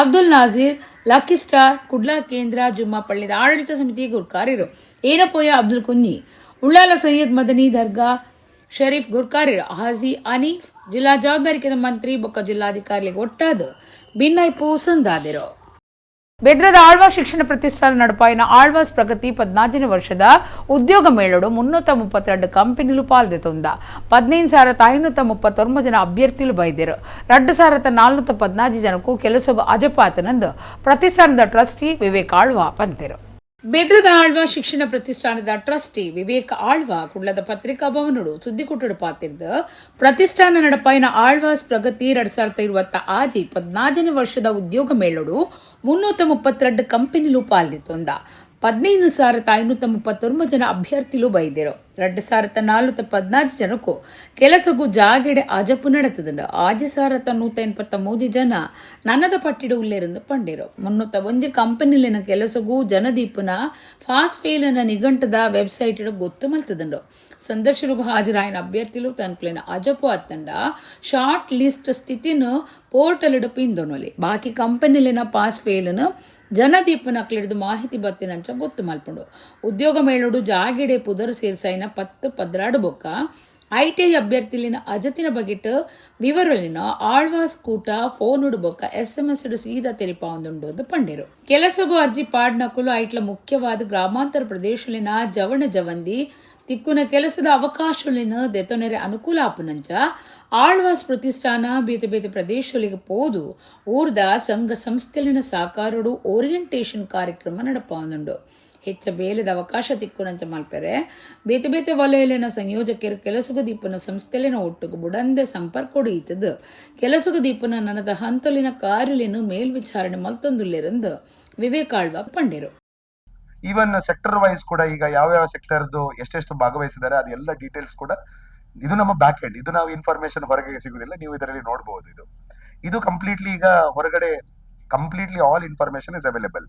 Abdul Nazir, lucky star Kudla ಕೇಂದ್ರ ಜುಮ್ಮಾ ಪಳ್ಳಿದ ಆಡಳಿತ ಸಮಿತಿ ಗುರ್ಕಾರ್ಯರು ಏನಪೋಯ ಅಬ್ದುಲ್ ಕುഞ്ഞി, ಉಳ್ಳಾಲ ಸೈಯದ್ ಮದನಿ ದರ್ಗಾ ಶರೀಫ್ ಗುರ್ಕಾರ್ಯರು ಹಾಜಿ ಅನೀಫ್ ಜಿಲ್ಲಾ ಜವಾಬ್ದಾರಿಕೆ ಮಂತ್ರಿ ಬೊಕ್ಕ ಜಿಲ್ಲಾಧಿಕಾರಿಗೆ ಒಟ್ಟಾದ ಭಿನ್ನಾಯ್ಪು ಸಂದಾದಿರು. ಬೆದ್ರದ ಆಳ್ವಾಸ್ ಶಿಕ್ಷಣ ಪ್ರತಿಷ್ಠಾನ ನಡಪಾಯಿನ ಆಳ್ವಾಸ್ ಪ್ರಗತಿ 14ನೇ ವರ್ಷದ ಉದ್ಯೋಗ ಮೇಳಡು 332 ಕಂಪನಿలు పాల్గొందా. 15,539 ಜನ ಅಭ್ಯರ್ಥಿಗಳು ಬೈದರು. 2,414 ಜನಕ್ಕೂ ಕೆಲಸ ಅಜಪಾತನಂದು ಪ್ರತಿಷ್ಠಾನದ ಟ್ರಸ್ಟಿ ವಿವೇಕ್ ಆಳ್ವಾ ಪಂತೆರು. ಬೆದ್ರದ ಆಳ್ವಾ ಶಿಕ್ಷಣ ಪ್ರತಿಷ್ಠಾನದ ಟ್ರಸ್ಟಿ ವಿವೇಕ್ ಆಳ್ವಾ ಕುಳ್ಳದ ಪತ್ರಿಕಾ ಭವನಡು ಸುದ್ದಿಕುಟ್ಟಡು ಪಾತಿರ್ದು ಪ್ರತಿಷ್ಠಾನ ನಡಪಾಯಿನ ಆಳ್ವಾಸ್ ಪ್ರಗತಿ 2020 ಆಜಿ 14ನೇ ವರ್ಷದ ಉದ್ಯೋಗ ಮೇಳಡು 332 ಕಂಪನಿలు ಪಾಲ್ಗೊಂದ. 15,539 ಜನ ಅಭ್ಯರ್ಥಿಗಳು ಬೈದರು. 2,414 ಜನಕ್ಕೂ ಕೆಲಸಗೂ ಜಾಗೆಡೆ ಅಜಪು ನಡೆತದಂಡ. 6,183 ಜನ ನನ್ನದ ಪಟ್ಟಿಡು ಉಲ್ಲೇರಂದು ಪಂಡಿರು. 301 ಕಂಪನಿಲಿನ ಕೆಲಸಗೂ ಜನದೀಪನ ಫಾಸ್ಟ್ ಫೇಲನ ನಿಘಂಟದ ವೆಬ್ಸೈಟ್ ಗೊತ್ತು ಮಲ್ತದಂಡು. ಸಂದರ್ಶನಗೂ ಹಾಜರಾಯಿನ ಅಭ್ಯರ್ಥಿಗಳು ತನ್ಕಲಿನ ಅಜಪು ಅತ್ತಂಡ ಶಾರ್ಟ್ ಲಿಸ್ಟ್ ಸ್ಥಿತಿನ ಪೋರ್ಟಲ್ ಪಿಂದೊನೊಲಿ ಬಾಕಿ ಕಂಪನಿಲಿನ ಪಾಸ್ ಫೇಲನ ಜನದೀಪನ ಅಕ್ಲಿಡ್ದು ಮಾಹಿತಿ ಬತ್ತಿನಂಚ ಗೊತ್ತು ಮಲ್ಪುಂಡು. ಉದ್ಯೋಗ ಮೇಳೋಡು ಜಾಗೆಡೆ ಪುದರ್ ಸೇರ್ಸೈನ 10 ಪದ್ರಾಡು ಬೊಕ್ಕ ITI ಅಭ್ಯರ್ಥಿಲಿನ ಅಜತಿನ ಬಗೆಟ್ ವಿವರಲಿನ ಆಳ್ವಾಸ್ ಕೂಟ ಫೋನ್ ಉಡ್ಬೊಕ್ಕ SMS ಸೀದಾ ತೆರಿಪಾಂದುಂಡೋದು ಪಂಡಿರು. ಕೆಲಸಗೂ ಅರ್ಜಿ ಪಾಡ್ನಕುಲು ಐಟ್ಲ ಮುಖ್ಯವಾದ ಗ್ರಾಮಾಂತರ ಪ್ರದೇಶಲಿನ ಜವಣ ಜವಂದಿ ತಿಕ್ಕುನ ಕೆಲಸದ ಅವಕಾಶಲಿನ ದೆತೊನೆರೆ ಅನುಕೂಲ ಆಪುನಂಚ ಆಳ್ವಾಸ್ ಪ್ರತಿಷ್ಠಾನ ಬೇತೆ ಬೇತೆ ಪ್ರದೇಶಲಿಗೆ ಪೋದು ಊರ್ದ ಸಂಘ ಸಂಸ್ಥೆಲಿನ ಸಾಕಾರೋಡು ಓರಿಯೆಂಟೇಷನ್ ಕಾರ್ಯಕ್ರಮ ನಡಪಾಂದುಂಡು. ಹೆಚ್ಚ ಬೇಲೆದ ಅವಕಾಶ ತಿಕ್ಕುನಂಚ ಮಲ್ಪೆರೆ ಬೇತೆ ಬೇತೆ ವಲಯಲಿನ ಸಂಯೋಜಕರು ಕೆಲಸಗು ದೀಪನ ಸಂಸ್ಥೆಲಿನ ಒಟ್ಟುಗು ಬುಡಂದೆ ಸಂಪರ್ಕೊಡು ಈತದು ಕೆಲಸಗು ದೀಪನ ನನದ ಹಂತಲಿನ ಕಾರ್ಯಲಿನ ಮೇಲ್ವಿಚಾರಣೆ ಮಲ್ತೊಂದುಲ್ಲೆರಂದು ವಿವೇಕಾಳ್ವ ಪಂಡಿರು. ಈವನ್ ಸೆಕ್ಟರ್ ವೈಸ್ ಕೂಡ ಈಗ ಯಾವ ಸೆಕ್ಟರ್ದು ಎಷ್ಟೆಷ್ಟು ಭಾಗವಹಿಸಿದ್ದಾರೆ ಅದೆಲ್ಲ ಡೀಟೇಲ್ಸ್ ಕೂಡ ಇದು ನಮ್ಮ ಬ್ಯಾಕ್ ಎಂಡ್. ಇದು ನಾವು ಇನ್ಫಾರ್ಮೇಶನ್ ಹೊರಗೆ ಸಿಗುದಿಲ್ಲ, ನೀವು ಇದರಲ್ಲಿ ನೋಡಬಹುದು. ಇದು ಕಂಪ್ಲೀಟ್ಲಿ ಈಗ ಹೊರಗಡೆ completely all information is available.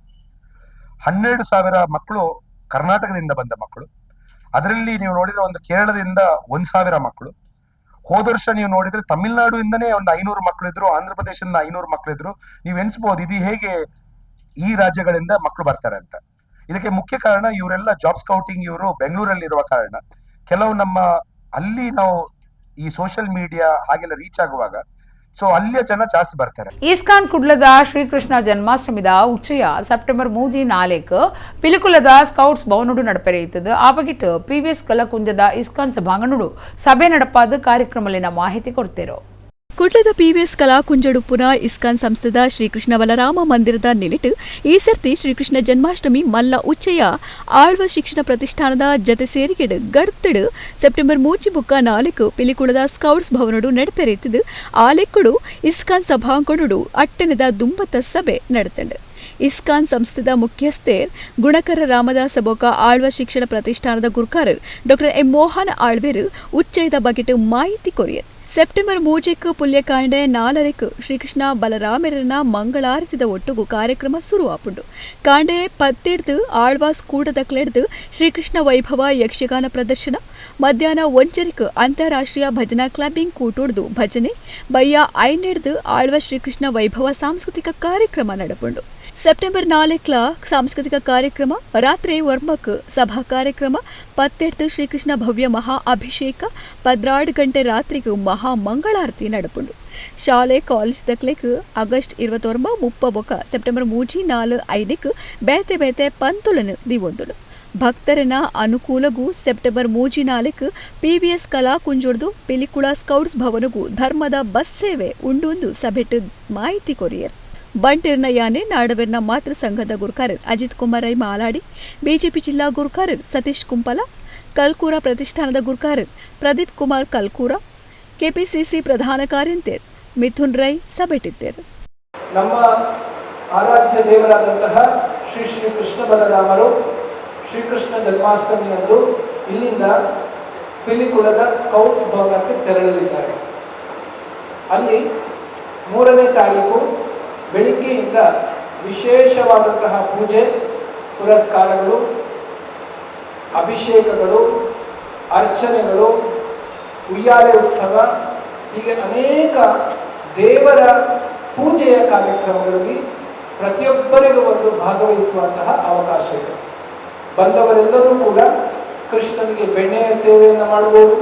12,000 ಮಕ್ಕಳು ಕರ್ನಾಟಕದಿಂದ ಬಂದ ಮಕ್ಕಳು, ಅದರಲ್ಲಿ ನೀವು ನೋಡಿದ್ರೆ ಒಂದು ಕೇರಳದಿಂದ 1,000 ಮಕ್ಕಳು, ಹೋದ ವರ್ಷ ನೀವು ನೋಡಿದ್ರೆ ತಮಿಳುನಾಡಿಂದನೇ ಒಂದು 500 ಮಕ್ಕಳಿದ್ರು, ಆಂಧ್ರ ಪ್ರದೇಶದಿಂದ 500 ಮಕ್ಕಳಿದ್ರು. ನೀವು ಎನ್ಸ್ಬಹುದು ಇದು ಹೇಗೆ ಈ ರಾಜ್ಯಗಳಿಂದ ಮಕ್ಕಳು ಬರ್ತಾರೆ ಅಂತ. ಇದಕ್ಕೆ ಮುಖ್ಯ ಕಾರಣ ಇವರೆಲ್ಲ ಜಾಬ್ ಸ್ಕೌಟಿಂಗ್, ಇವರು ಬೆಂಗಳೂರಲ್ಲಿ ಇರುವ ಕಾರಣ ಕೆಲವು ನಮ್ಮ ಅಲ್ಲಿ ನಾವು ಈ ಸೋಷಿಯಲ್ ಮೀಡಿಯಾ ಹಾಗೆಲ್ಲ ರೀಚ್ ಆಗುವಾಗ ಸೊ ಅಲ್ಲಿಯ ಜನ ಜಾಸ್ತಿ ಬರ್ತಾರೆ. ಇಸ್ಕಾನ್ ಕುಡ್ಲದ ಶ್ರೀಕೃಷ್ಣ ಜನ್ಮಾಷ್ಟಮಿದ ಉಚ್ಚಯ ಸೆಪ್ಟೆಂಬರ್ 3-4 ಪಿಲಿಕುಲದ ಸ್ಕೌಟ್ಸ್ ಭವನುಡು ನಡಪೆರೆಯುತ್ತದೆ. ಆ ಬಗೆಟ್ PVS ಕಲಕುಂಜದ ಇಸ್ಕಾನ್ ಸಭಾಂಗಣುಡು ಸಭೆ ನಡಪಾದ ಕಾರ್ಯಕ್ರಮಲಿನ ಮಾಹಿತಿ ಕೊಡ್ತೇರೋ. ಕುಡ್ಲದ PVS ಕಲಾಕುಂಜಡುಪುರ ಇಸ್ಕಾನ್ ಸಂಸ್ಥೆದ ಶ್ರೀಕೃಷ್ಣ ಬಲರಾಮ ಮಂದಿರದ ನಿಲಿಟ್ ಈ ಸರ್ತಿ ಶ್ರೀಕೃಷ್ಣ ಜನ್ಮಾಷ್ಟಮಿ ಮಲ್ಲ ಉಚ್ಚಯ ಆಳ್ವ ಶಿಕ್ಷಣ ಪ್ರತಿಷ್ಠಾನದ ಜತೆ ಸೇರಿಕೆಡ್ ಗಡ್ತಡ್ ಸೆಪ್ಟೆಂಬರ್ 3-4 ಪಿಲಿಕುಳದ ಸ್ಕೌಟ್ಸ್ ಭವನಡು ನಡಪೆರೆಯುತ್ತಿದ್ದು ಆಲೆಕ್ಕುಡು ಇಸ್ಕಾನ್ ಸಭಾಂಗಣುಡು ಅಟ್ಟನೆದ ದುಂಬತ್ತ ಸಭೆ ನಡೆತಂಡು. ಇಸ್ಕಾನ್ ಸಂಸ್ಥೆದ ಮುಖ್ಯಸ್ಥೇರ್ ಗುಣಕರ ರಾಮದಾಸ ಬೊಕ ಆಳ್ವ ಶಿಕ್ಷಣ ಪ್ರತಿಷ್ಠಾನದ ಗುರುಕಾರರ್ ಡಾಕ್ಟರ್ M. ಮೋಹನ್ ಆಳ್ವೇರು ಉಚ್ಚಯದ ಬಗೆಟ್ ಮಾಹಿತಿ ಕೊರಿಯರ್. ಸೆಪ್ಟೆಂಬರ್ 3 ಪುಲ್ಯಕಾಂಡೆ 4 ಶ್ರೀಕೃಷ್ಣ ಬಲರಾಮರನ ಮಂಗಳಾರತಿದ ಒಟ್ಟುಗು ಕಾರ್ಯಕ್ರಮ ಶುರುವಾಪುಂಡು. ಕಾಂಡೆ 17 ಆಳ್ವಾಸ್ ಕೂಟದಕ್ಲೆಡ್ದು ಶ್ರೀಕೃಷ್ಣ ವೈಭವ ಯಕ್ಷಗಾನ ಪ್ರದರ್ಶನ, ಮಧ್ಯಾಹ್ನ 1 ಅಂತಾರಾಷ್ಟ್ರೀಯ ಭಜನಾ ಕ್ಲಬ್ಬಿಂಗ್ ಕೂಟುಡ್ದು ಭಜನೆ, ಬಯ್ಯ 5 ಆಳ್ವ ಶ್ರೀಕೃಷ್ಣ ವೈಭವ ಸಾಂಸ್ಕೃತಿಕ ಕಾರ್ಯಕ್ರಮ ನಡಪುಂಡು. ಸೆಪ್ಟೆಂಬರ್ 4 ಸಾಂಸ್ಕೃತಿಕ ಕಾರ್ಯಕ್ರಮ, ರಾತ್ರಿ ವರ್ಮಕ್ ಸಭಾ ಕಾರ್ಯಕ್ರಮ, 17 ಶ್ರೀಕೃಷ್ಣ ಭವ್ಯ ಮಹಾ ಅಭಿಷೇಕ, 12 ಗಂಟೆ ರಾತ್ರಿಗೂ ಮಹಾ ಮಂಗಳಾರತಿ ನಡಪುಂಡು. ಶಾಲೆ ಕಾಲೇಜ್ ದಕ್ಲೆಕ್ ಆಗಸ್ಟ್ 21 ಬೊಕ ಸೆಪ್ಟೆಂಬರ್ 3-4 ಬೇತೆ ಬೇತೆ ಪಂತುಲನು ದಿವೊಂದುಲು. ಭಕ್ತರನ ಅನುಕೂಲಗೂ ಸೆಪ್ಟೆಂಬರ್ 3-4 PVS ಕಲಾಕುಂಜೊಡ್ದು ಪಿಲಿಕುಳ ಸ್ಕೌಟ್ಸ್ ಭವನಗೂ ಧರ್ಮದ ಬಸ್ ಸೇವೆ ಉಂಡುಂದು ಸಭೆಟ್ ಮಾಹಿತಿ ಕೊರಿಯರ್. ಬಂಟೇರ್ನ ಯಾನೆ ನಾಡವೆರ್ನ ಮಾತೃ ಸಂಘದ ಗುರುಕಾರರ್ ಅಜಿತ್ ಕುಮಾರ್ ರೈ ಮಾಲಾಡಿ, ಬಿಜೆಪಿ ಜಿಲ್ಲಾ ಗುರುಕಾರರ್ ಸತೀಶ್ ಕುಂಪಲ, ಕಲ್ಕೂರ ಪ್ರತಿಷ್ಠಾನದ ಗುರುಕಾರರ್ ಪ್ರದೀಪ್ ಕುಮಾರ್ ಕಲ್ಕೂರ, ಕೆಪಿಸಿಸಿ ಪ್ರಧಾನ ಕಾರ್ಯಂತೇರ್ ಮಿಥುನ್ ರೈ ಸಭೆಟಿದ್ದೇರು. ನಮ್ಮ ಆರಾಧ್ಯ ದೇವರಾದಂತಹ ಶ್ರೀ ಶ್ರೀ ಕೃಷ್ಣ ಬಲರಾಮರು ಶ್ರೀಕೃಷ್ಣ ಜನ್ಮಾಷ್ಟಮಿಯಂದು ಇಲ್ಲಿಂದ ಪಿಲಿಕುಳದ ಸ್ಕೌಟ್ಸ್ ಭವನಕ್ಕೆ ತೆರಳಲಿದ್ದಾರೆ. ಅಲ್ಲಿ 3ನೇ ತಾರೀಕು ಬೆಳಿಗ್ಗೆಯಿಂದ ವಿಶೇಷವಾದಂತಹ ಪೂಜೆ ಪುರಸ್ಕಾರಗಳು, ಅಭಿಷೇಕಗಳು, ಅರ್ಚನೆಗಳು, ಉಯ್ಯಾಲೆ ಉತ್ಸವ, ಹೀಗೆ ಅನೇಕ ದೇವರ ಪೂಜೆಯ ಕಾರ್ಯಕ್ರಮಗಳಲ್ಲಿ ಪ್ರತಿಯೊಬ್ಬರಿಗೂ ಒಂದು ಭಾಗವಹಿಸುವಂತಹ ಅವಕಾಶ ಇದೆ. ಬಂದವರೆಲ್ಲರೂ ಕೂಡ ಕೃಷ್ಣನಿಗೆ ಬೆಣ್ಣೆಯ ಸೇವೆಯನ್ನು ಮಾಡಬಹುದು,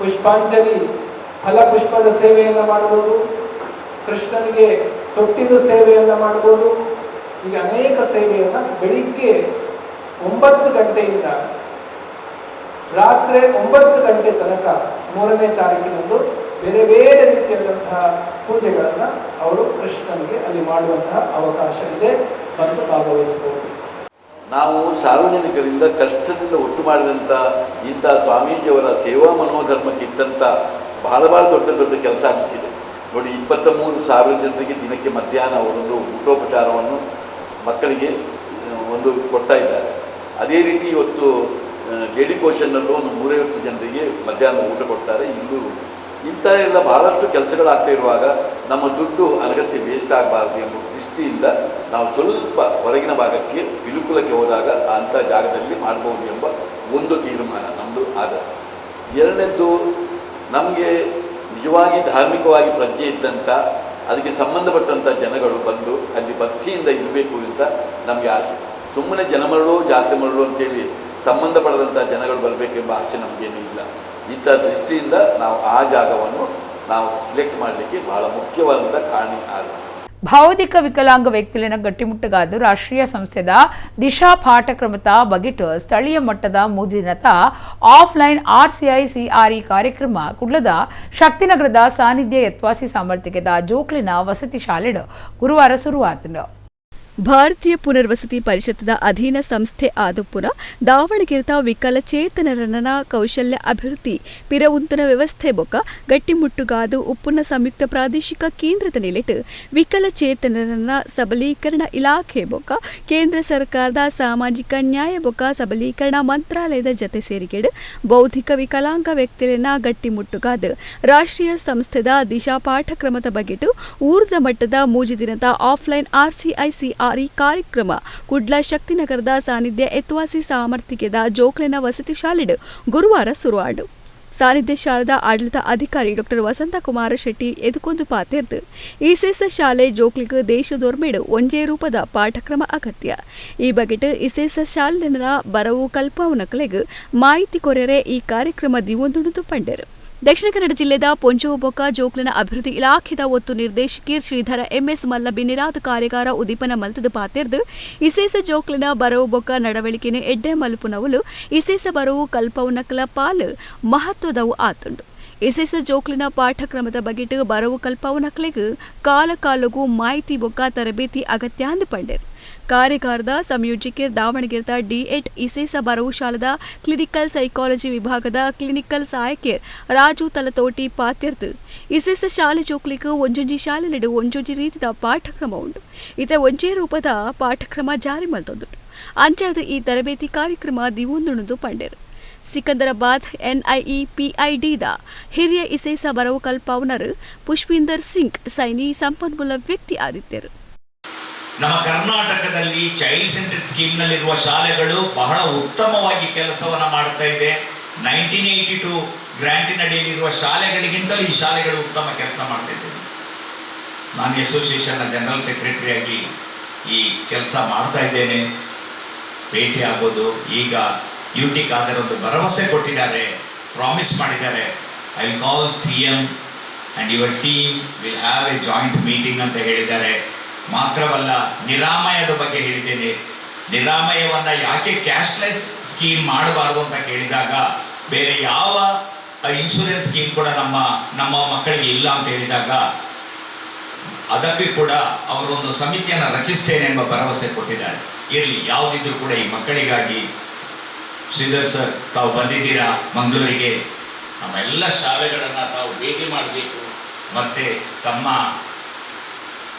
ಪುಷ್ಪಾಂಜಲಿ ಫಲಪುಷ್ಪದ ಸೇವೆಯನ್ನು ಮಾಡಬಹುದು, ಕೃಷ್ಣನಿಗೆ ತೊಟ್ಟಿಲು ಸೇವೆಯನ್ನು ಮಾಡಬಹುದು. ಈಗ ಅನೇಕ ಸೇವೆಯನ್ನು ಬೆಳಿಗ್ಗೆ 9 ಗಂಟೆಯಿಂದ ರಾತ್ರಿ 9 ಗಂಟೆ ತನಕ 3ನೇ ತಾರೀಕಿನಂದು ಬೇರೆ ಬೇರೆ ರೀತಿಯಾದಂತಹ ಪೂಜೆಗಳನ್ನು ಅವರು ಕೃಷ್ಣನಿಗೆ ಅಲ್ಲಿ ಮಾಡುವಂತಹ ಅವಕಾಶ ಇದೆ, ಬಂದು ಭಾಗವಹಿಸಬಹುದು. ನಾವು ಸಾರ್ವಜನಿಕರಿಂದ ಕಷ್ಟದಿಂದ ಒಟ್ಟು ಮಾಡಿದಂಥ ಇಂಥ ಸ್ವಾಮೀಜಿಯವರ ಸೇವಾ ಮನೋಧರ್ಮಕ್ಕಿದ್ದಂಥ ಬಹಳ ದೊಡ್ಡ ಕೆಲಸ ಆಗ್ತಿದೆ ನೋಡಿ. 23,000 ಜನರಿಗೆ ದಿನಕ್ಕೆ ಮಧ್ಯಾಹ್ನ ಅವರೊಂದು ಊಟೋಪಚಾರವನ್ನು ಮಕ್ಕಳಿಗೆ ಒಂದು ಕೊಡ್ತಾ ಇದ್ದಾರೆ. ಅದೇ ರೀತಿ ಇವತ್ತು JD ಕೋಶನ್ನಲ್ಲೂ ಒಂದು 350 ಜನರಿಗೆ ಮಧ್ಯಾಹ್ನ ಊಟ ಕೊಡ್ತಾರೆ. ಇಲ್ಲೂ ಇಂಥ ಎಲ್ಲ ಬಹಳಷ್ಟು ಕೆಲಸಗಳಾಗ್ತಾ ಇರುವಾಗ ನಮ್ಮ ದುಡ್ಡು ಅನಗತ್ಯ ವೇಸ್ಟ್ ಆಗಬಾರ್ದು ಎಂಬ ದೃಷ್ಟಿಯಿಂದ ನಾವು ಸ್ವಲ್ಪ ಹೊರಗಿನ ಭಾಗಕ್ಕೆ ಪಿಲಿಕುಳಕ್ಕೆ ಹೋದಾಗ ಅಂಥ ಜಾಗದಲ್ಲಿ ಮಾಡ್ಬೋದು ಎಂಬ ಒಂದು ತೀರ್ಮಾನ ನಮ್ಮದು ಆದ. ಎರಡನೇದ್ದು, ನಮಗೆ ನಿಜವಾಗಿ ಧಾರ್ಮಿಕವಾಗಿ ಪ್ರಜ್ಞೆ ಇದ್ದಂಥ ಅದಕ್ಕೆ ಸಂಬಂಧಪಟ್ಟಂಥ ಜನಗಳು ಬಂದು ಅಲ್ಲಿ ಭಕ್ತಿಯಿಂದ ಇರಬೇಕು ಅಂತ ನಮಗೆ ಆಸೆ. ಸುಮ್ಮನೆ ಜನ ಮರಳು ಜಾತ್ರೆ ಮರಳು ಅಂತೇಳಿ ಸಂಬಂಧಪಡದಂಥ ಜನಗಳು ಬರಬೇಕೆಂಬ ಆಸೆ ನಮಗೇನೂ ಇಲ್ಲ. ಇಂಥ ದೃಷ್ಟಿಯಿಂದ ನಾವು ಆ ಜಾಗವನ್ನು ನಾವು ಸಿಲೆಕ್ಟ್ ಮಾಡಲಿಕ್ಕೆ ಬಹಳ ಮುಖ್ಯವಾದಂಥ ಕಾರಣ ಆಗಿದೆ. ಭೌತಿಕ ವಿಕಲಾಂಗ ವ್ಯಕ್ತಿಲಿನ ಗಟ್ಟಿಮುಟ್ಟುಗಾದು ರಾಷ್ಟ್ರೀಯ ಸಂಸ್ಥೆದ ದಿಶಾ ಪಾಠಕ್ರಮದ ಬಗೆಟ್ ಸ್ಥಳೀಯ ಮಟ್ಟದ ಮೂದಿನತ ಆಫ್ಲೈನ್ RCI-CRE ಕಾರ್ಯಕ್ರಮ ಕುಡ್ಲದ ಶಕ್ತಿನಗರದ ಸಾನ್ನಿಧ್ಯ ಯತ್ವಾಸಿ ಸಾಮರ್ಥ್ಯದ ಜೋಕ್ಲಿನ ವಸತಿ ಶಾಲೆಡ್ ಗುರುವಾರ ಶುರುವಾತು. ಭಾರತೀಯ ಪುನರ್ವಸತಿ ಪರಿಷತ್ದ ಅಧೀನ ಸಂಸ್ಥೆ ಆದುಪುರ ದಾವಣಗೆರೆದ ವಿಕಲಚೇತನರನ ಕೌಶಲ್ಯ ಅಭಿವೃದ್ಧಿ ಪಿರವುಂತನ ವ್ಯವಸ್ಥೆ ಬೊಕ್ಕ ಗಟ್ಟಿಮುಟ್ಟುಗಾದು ಉಪ್ಪುನ ಸಂಯುಕ್ತ ಪ್ರಾದೇಶಿಕ ಕೇಂದ್ರದ ನೆಲೆಟ್ ವಿಕಲಚೇತನರನ ಸಬಲೀಕರಣ ಇಲಾಖೆ ಬೊಕ್ಕ ಕೇಂದ್ರ ಸರ್ಕಾರದ ಸಾಮಾಜಿಕ ನ್ಯಾಯ ಬೊಕ್ಕ ಸಬಲೀಕರಣ ಮಂತ್ರಾಲಯದ ಜತೆ ಸೇರಿಕೆಡ್ ಬೌದ್ಧಿಕ ವಿಕಲಾಂಗ ವ್ಯಕ್ತಿಲಿನ ಗಟ್ಟಿಮುಟ್ಟುಗಾದು ರಾಷ್ಟ್ರೀಯ ಸಂಸ್ಥೆದ ದಿಶಾ ಪಾಠಕ್ರಮದ ಬಗೆಟ್ ಊರ್ದ ಮಟ್ಟದ ಮೂಜಿ ದಿನದ ಆಫ್ಲೈನ್ RCI-CRE ಕಾರ್ಯಕ್ರಮ ಕುಡ್ಲ ಶಕ್ತಿನಗರದ ಸಾನ್ನಿಧ್ಯ ಎತ್ವಾಸಿ ಸಾಮರ್ಥ್ಯದ ಜೋಕ್ಲಿನ ವಸತಿ ಶಾಲೆಡ್ ಗುರುವಾರ ಶುರುವಾಡು. ಸಾನ್ನಿಧ್ಯ ಶಾಲೆದ ಆಡಳಿತ ಅಧಿಕಾರಿ ಡಾಕ್ಟರ್ ವಸಂತಕುಮಾರ ಶೆಟ್ಟಿ ಎದುಕೊಂದು ಪಾತೆರ್ದು ಇಸೇಸ ಶಾಲೆ ಜೋಕ್ಲಿಗ್ ದೇಶದೊರ್ಮೆಡ್ ಒಂಜೇ ರೂಪದ ಪಾಠಕ್ರಮ ಅಗತ್ಯ. ಈ ಬಗೆಟ್ ಇಸೇಸ ಶಾಲೆನ ಬರವು ಕಲ್ಪವನಕಲೆಗ್ ಮಾಹಿತಿ ಕೊರೆರೆ ಈ ಕಾರ್ಯಕ್ರಮ ದಿವೊಂದುಣುದು ಪಂಡೆರು. ದಕ್ಷಿಣ ಕನ್ನಡ ಜಿಲ್ಲೆದ ಪೊಂಚೋಬೊಕ್ಕ ಜೋಕ್ಲಿನ ಅಭಿವೃದ್ಧಿ ಇಲಾಖೆದ ಒತ್ತು ನಿರ್ದೇಶಕಿ ಶ್ರೀಧರ MS ಮಲ್ಲಬಿ ನಿರಾದ ಕಾರ್ಯಗಾರ ಉದೀಪನ ಮಲ್ತದ ಪಾತೆರ್ದು ಇಸೇಸ ಜೋಕ್ಲಿನ ಬರವು ಬೊಕ್ಕ ನಡವಳಿಕೆನ ಎಡ್ಡೆ ಮಲ್ಪುನವುಲು ಇಸೇಸ ಬರವು ಕಲ್ಪವುನಕಲ ಪಾಲು ಮಹತ್ವದವು ಆತುಂಡು. ಇಸೇಸ ಜೋಕ್ಲಿನ ಪಾಠಕ್ರಮದ ಬಗೆಟ್ ಬರವು ಕಲ್ಪವುನಕಲೆಗ್ ಕಾಲ ಕಾಲಗೂ ಮಾಹಿತಿ ಬೊಕ್ಕ ತರಬೇತಿ ಅಗತ್ಯ ಅಂದು ಪಂಡೆರು. ಕಾರ್ಯಗಾರದ ಸಂಯೋಜಕರು ದಾವಣಗೆರೆದ D8 ಇಸೇಸ ಬರವು ಶಾಲದ ಕ್ಲಿನಿಕಲ್ ಸೈಕಾಲಜಿ ವಿಭಾಗದ ಕ್ಲಿನಿಕಲ್ ಸಹಾಯಕರು ರಾಜು ತಲತೋಟಿ ಪಾತ್ಯರ್ದು ಇಸೇಸ ಶಾಲೆ ಜೋಕ್ಲಿಗ್ ಒಂಜೊಂಜಿ ಶಾಲೆಲೆಡು ಒಂಜೊಂಜಿ ರೀತಿಯ ಪಾಠಕ್ರಮ ಉಂಟು. ಇತ ಒಂಜೇ ರೂಪದ ಪಾಠಕ್ರಮ ಜಾರಿ ಮಲ್ತೊಂದು ಅಂಚಾದ ಈ ತರಬೇತಿ ಕಾರ್ಯಕ್ರಮ ದಿವೊಂದುಣುದು ಪಂಡೆರು. ಸಿಕಂದರಾಬಾದ್ NIEPIDದ ಹಿರಿಯ ಇಸೇಸ ಬರವು ಕಲ್ಪವನರು ಪುಷ್ಪೀಂದರ್ ಸಿಂಗ್ ಸೈನಿ ಸಂಪನ್ಮೂಲ ವ್ಯಕ್ತಿ ಆದಿತ್ಯರು. ನಮ್ಮ ಕರ್ನಾಟಕದಲ್ಲಿ ಚೈಲ್ಡ್ ಸೆಂಟರ್ಡ್ ಸ್ಕೀಮ್ನಲ್ಲಿರುವ ಶಾಲೆಗಳು ಬಹಳ ಉತ್ತಮವಾಗಿ ಕೆಲಸವನ್ನು ಮಾಡ್ತಾ ಇದೆ. 1982 ಗ್ರಾಂಟಿನಡಿಯಲ್ಲಿರುವ ಶಾಲೆಗಳಿಗಿಂತಲೂ ಈ ಶಾಲೆಗಳು ಉತ್ತಮ ಕೆಲಸ ಮಾಡ್ತಿದೆ. ನಾನು ಅಸೋಸಿಯೇಷನ್ನ ಜನರಲ್ ಸೆಕ್ರೆಟರಿಯಾಗಿ ಈ ಕೆಲಸ ಮಾಡ್ತಾ ಇದ್ದೇನೆ. ಭೇಟಿ ಆಗೋದು ಈಗ UT ಖಾದರ್ ಒಂದು ಭರವಸೆ ಕೊಟ್ಟಿದ್ದಾರೆ, ಪ್ರಾಮಿಸ್ ಮಾಡಿದ್ದಾರೆ. I will call CM and your team will have A joint meeting ಅಂತ ಹೇಳಿದ್ದಾರೆ. ಮಾತ್ರವಲ್ಲ, ನಿರಾಮಯದ ಬಗ್ಗೆ ಹೇಳಿದ್ದೇನೆ. ನಿರಾಮಯವನ್ನು ಯಾಕೆ ಕ್ಯಾಶ್ಲೆಸ್ ಸ್ಕೀಮ್ ಮಾಡಬಾರ್ದು ಅಂತ ಕೇಳಿದಾಗ ಬೇರೆ ಯಾವ ಇನ್ಶೂರೆನ್ಸ್ ಸ್ಕೀಮ್ ಕೂಡ ನಮ್ಮ ಮಕ್ಕಳಿಗೆ ಇಲ್ಲ ಅಂತ ಹೇಳಿದಾಗ ಅದಕ್ಕೆ ಕೂಡ ಅವರೊಂದು ಸಮಿತಿಯನ್ನು ರಚಿಸ್ತೇನೆ ಎಂಬ ಭರವಸೆ ಕೊಟ್ಟಿದ್ದಾರೆ. ಇರಲಿ, ಯಾವುದಿದ್ರೂ ಕೂಡ ಈ ಮಕ್ಕಳಿಗಾಗಿ ಶ್ರೀಧರ್ ಸರ್ ತಾವು ಬಂದಿದ್ದೀರಾ ಮಂಗಳೂರಿಗೆ, ನಮ್ಮೆಲ್ಲ ಶಾಲೆಗಳನ್ನು ತಾವು ಭೇಟಿ ಮಾಡಬೇಕು. ಮತ್ತು ತಮ್ಮ